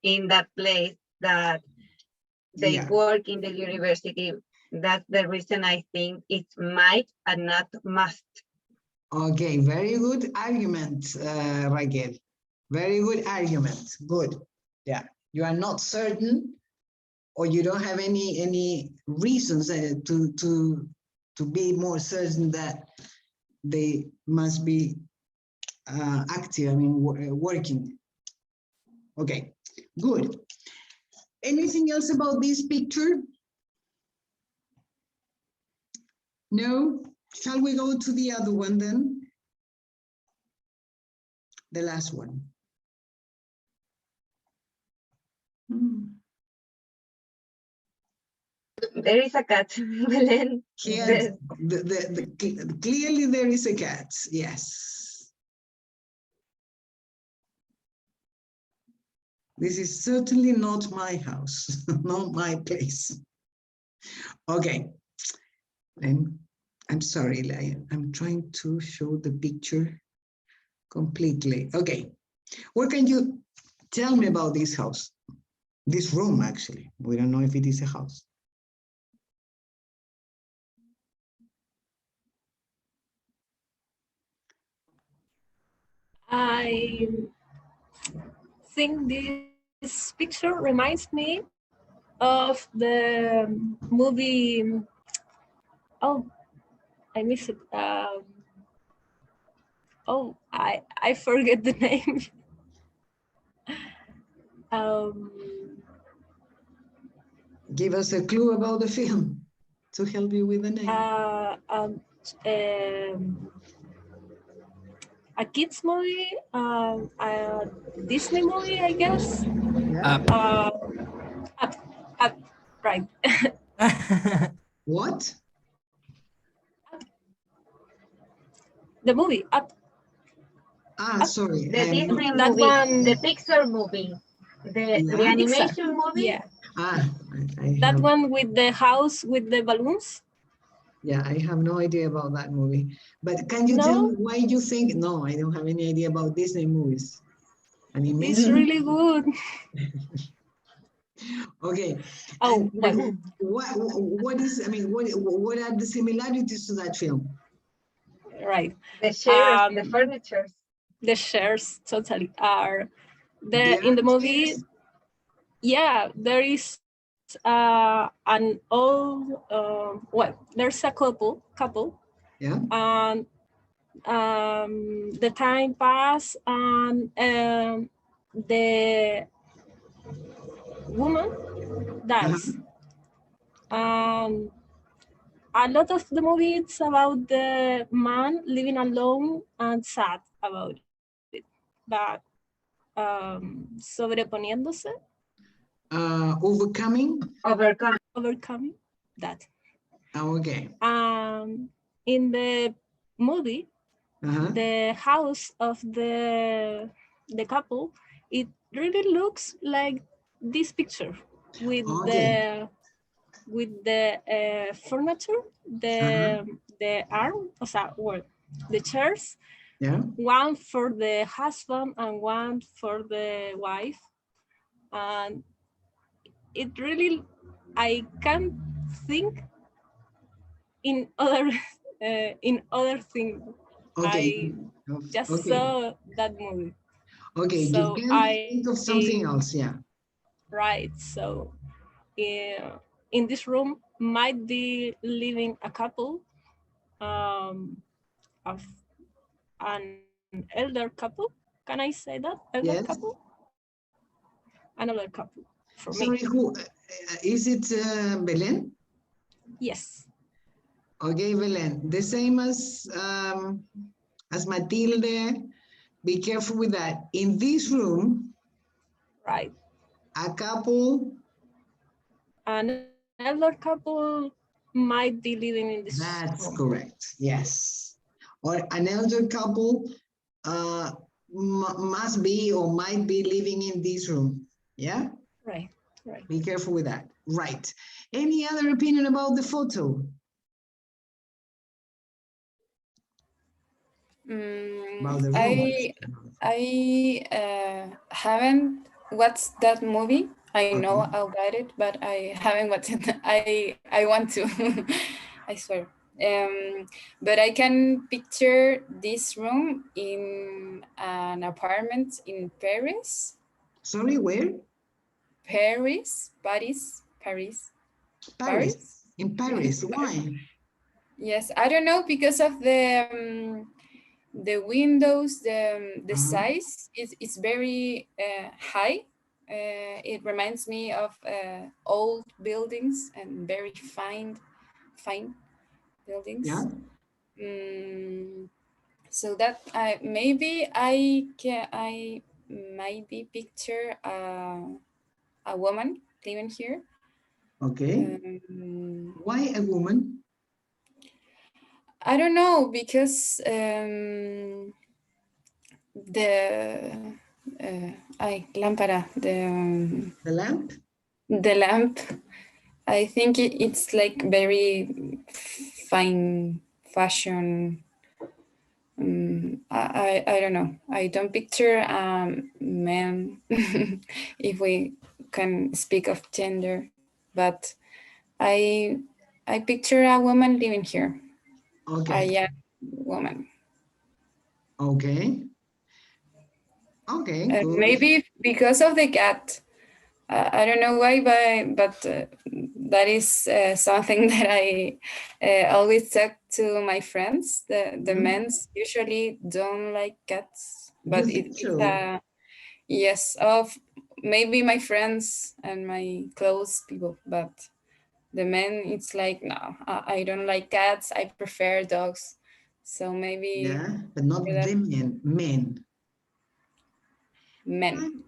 in that place that they work in the university. That's the reason I think it's might and not must. Okay, very good argument, Raquel. Very good argument. Good. Yeah, you are not certain, or you don't have any reasons to be more certain that they must be active. I mean, working. Okay, good. Anything else about this picture? No? Shall we go to the other one then? The last one. There is a cat, Belen. Yes, clearly there is a cat, yes. This is certainly not my house, not my place. Okay, I'm sorry, I'm trying to show the picture completely. Okay, what can you tell me about this house? This room, actually. We don't know if it is a house. I think this picture reminds me of the movie. Oh, I miss it. Oh, I forget the name. Give us a clue about the film to help you with the name. A kids movie, a Disney movie, I guess. Yeah. Up, right. What? The movie Up. Ah, sorry. The Disney that movie, one, the Pixar movie, the animation movie. Yeah. That one with the house with the balloons. Yeah, I have no idea about that movie. But can you tell me why you think? No, I don't have any idea about Disney movies. Animation. It's really good. Okay. Oh, and what is? I mean, what are the similarities to that film? Right. The chairs, the furniture. The chairs totally are there in the movie. Yeah, there is an old well, there's a couple. Yeah. And the time passed, and the woman dies. A lot of the movie it's about the man living alone and sad about it, but sobreponiéndose. Overcoming? Overcoming that. Okay. In the movie, the house of the couple, it really looks like this picture with the furniture, the arm, the chairs, one for the husband and one for the wife, and it really, I can't think in other things. Okay. I just saw that movie. Okay, so you can think of something else, yeah. Right, so in this room might be living a couple of an elder couple. Can I say that? Elder couple? Another couple for me. Sorry, who is it? Belen? Yes. Okay, Belen. The same as Matilde. Be careful with that. In this room, right, a couple. An elder couple might be living in this That's room. correct. Yes. Or an elder couple must be or might be living in this room. Yeah? Right, right. Be careful with that. Right. Any other opinion about the photo? About the room. I haven't watched that movie. I know about it, but I haven't watched it. I want to. I swear. But I can picture this room in an apartment in Paris. Sorry, where? Paris. In Paris. Why? Yes, I don't know, because of the windows, the size is very high. It reminds me of old buildings and very fine buildings. Yeah. So that I maybe picture a woman living here. Okay. Why a woman? I don't know, because lámpara, the lamp. The lamp. I think it's like very fine fashion. I don't know. I don't picture men, if we can speak of gender, but I picture a woman living here. Okay. A young woman. Okay. Okay. Good. Maybe because of the cat. I don't know why, but that is something that I always talk to my friends. The men usually don't like cats, but it's yes, of maybe my friends and my close people, but the men, it's like, no, I don't like cats. I prefer dogs. So maybe. Yeah, but not women, men. Men.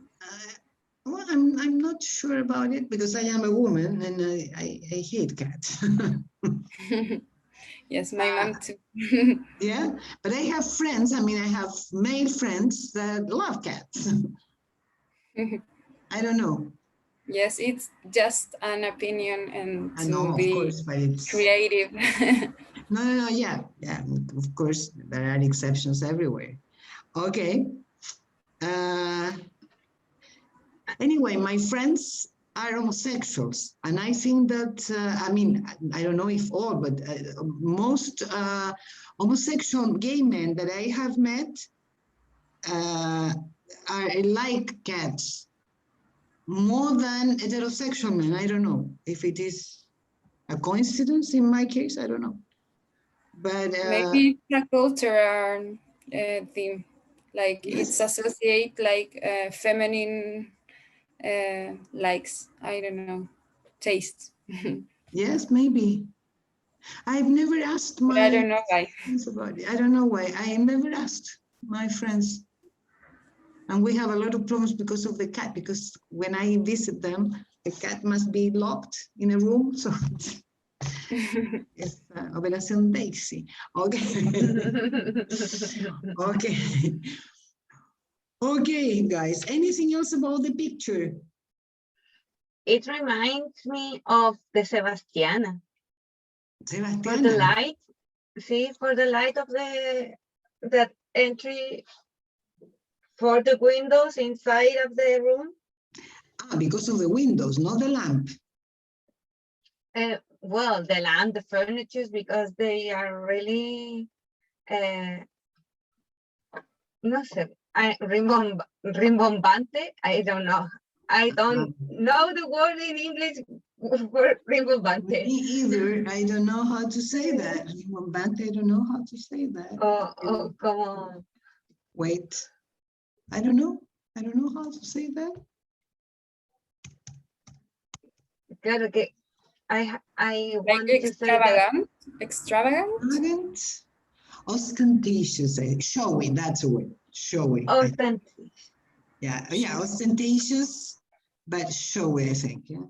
Well, I'm not sure about it, because I am a woman and I hate cats. Yes, my mom too. Yeah, but I have friends. I mean, I have male friends that love cats. I don't know. Yes, it's just an opinion, and I know, be of course, but it's creative. no, yeah, of course, there are exceptions everywhere. Okay. Anyway, my friends are homosexuals, and I think that, I mean, I don't know if all, but most homosexual gay men that I have met are like cats more than heterosexual men. I don't know if it is a coincidence in my case, I don't know. But maybe it's a cultural theme, like it's associate like feminine likes. I don't know, taste. Yes, maybe. I've never asked my I don't know why. friends about it. I don't know why. I never asked my friends. And we have a lot of problems because of the cat, because when I visit them, the cat must be locked in a room, so it's Operación Daisy. Okay. Okay. Okay, guys. Anything else about the picture? It reminds me of the Sebastiana. For the Sebastiana. light, see, for the light of that entry for the windows inside of the room. Ah, because of the windows, not the lamp. Well, the lamp, the furnitures, because they are really, no sé, rimbombante. I don't know. I don't know the word in English for rimbombante. Me either. I don't know how to say that. Rimbombante, I don't know how to say that. Oh, come on. Wait. I don't know. I don't know how to say that. Claro que I Like want to say that. Extravagant? Ostentatious, showy, that's a word. Showy. Ostentatious. Yeah, ostentatious, but showy, I think. Yeah.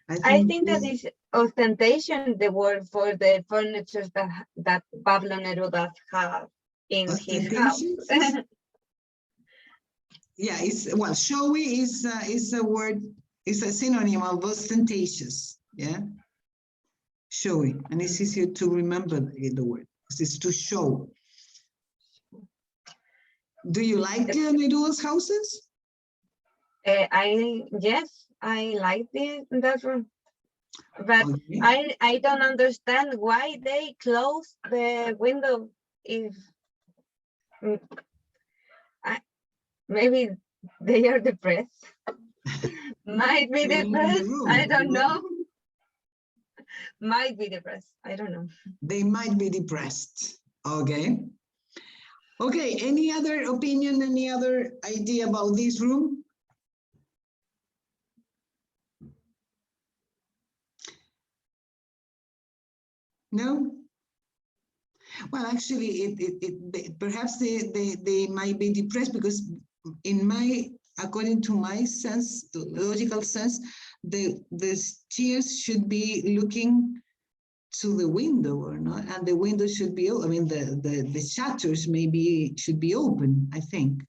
I think that is ostentation, the word for the furniture that Pablo Neruda have in his house. Yeah, well, showy is a word, is a synonym of ostentatious. Yeah, showy, and it's easier to remember the word because it's to show. Do you like Neruda's houses? Yes, I like that room, but okay. I don't understand why they close the window. If maybe they are depressed, might be depressed. I don't know. Might be depressed. I don't know. They might be depressed. Okay. Okay. Any other opinion? Any other idea about this room? No. Well, actually, perhaps they might be depressed because, according to my sense, the logical sense, the stairs should be looking to the window or not, and the window should be. I mean, the shutters should be open. I think.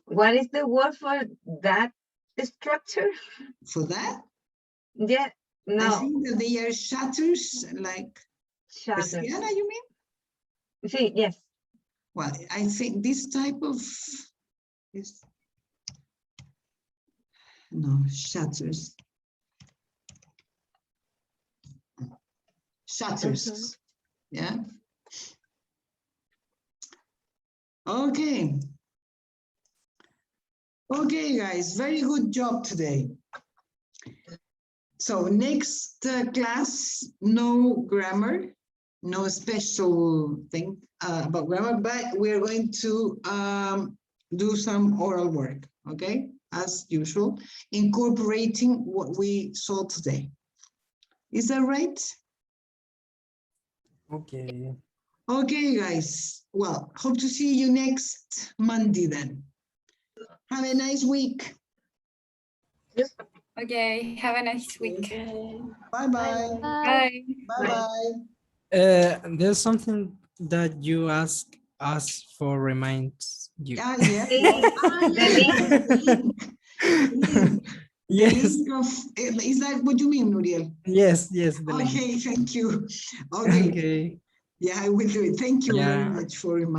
What is the word for that structure? For that? Yeah. No. I think that they are shutters, like. Shutters. Persiana, you mean? Sí, yes. Well, I think this type of shutters. Shutters. Yeah. Okay. Okay, guys, very good job today. So next class, no grammar. No special thing about grammar, but we're going to do some oral work, okay? As usual, incorporating what we saw today. Is that right? Okay. Okay, guys. Well, hope to see you next Monday then. Have a nice week. Okay, have a nice week. Bye-bye. Bye. Bye-bye. There's something that you ask us for reminds you. Ah, yeah. Yes. Is that what you mean, Nuriel? Yes, yes. Okay, thank you. Okay. Okay. Yeah, I will do it. Thank you very much for reminding me.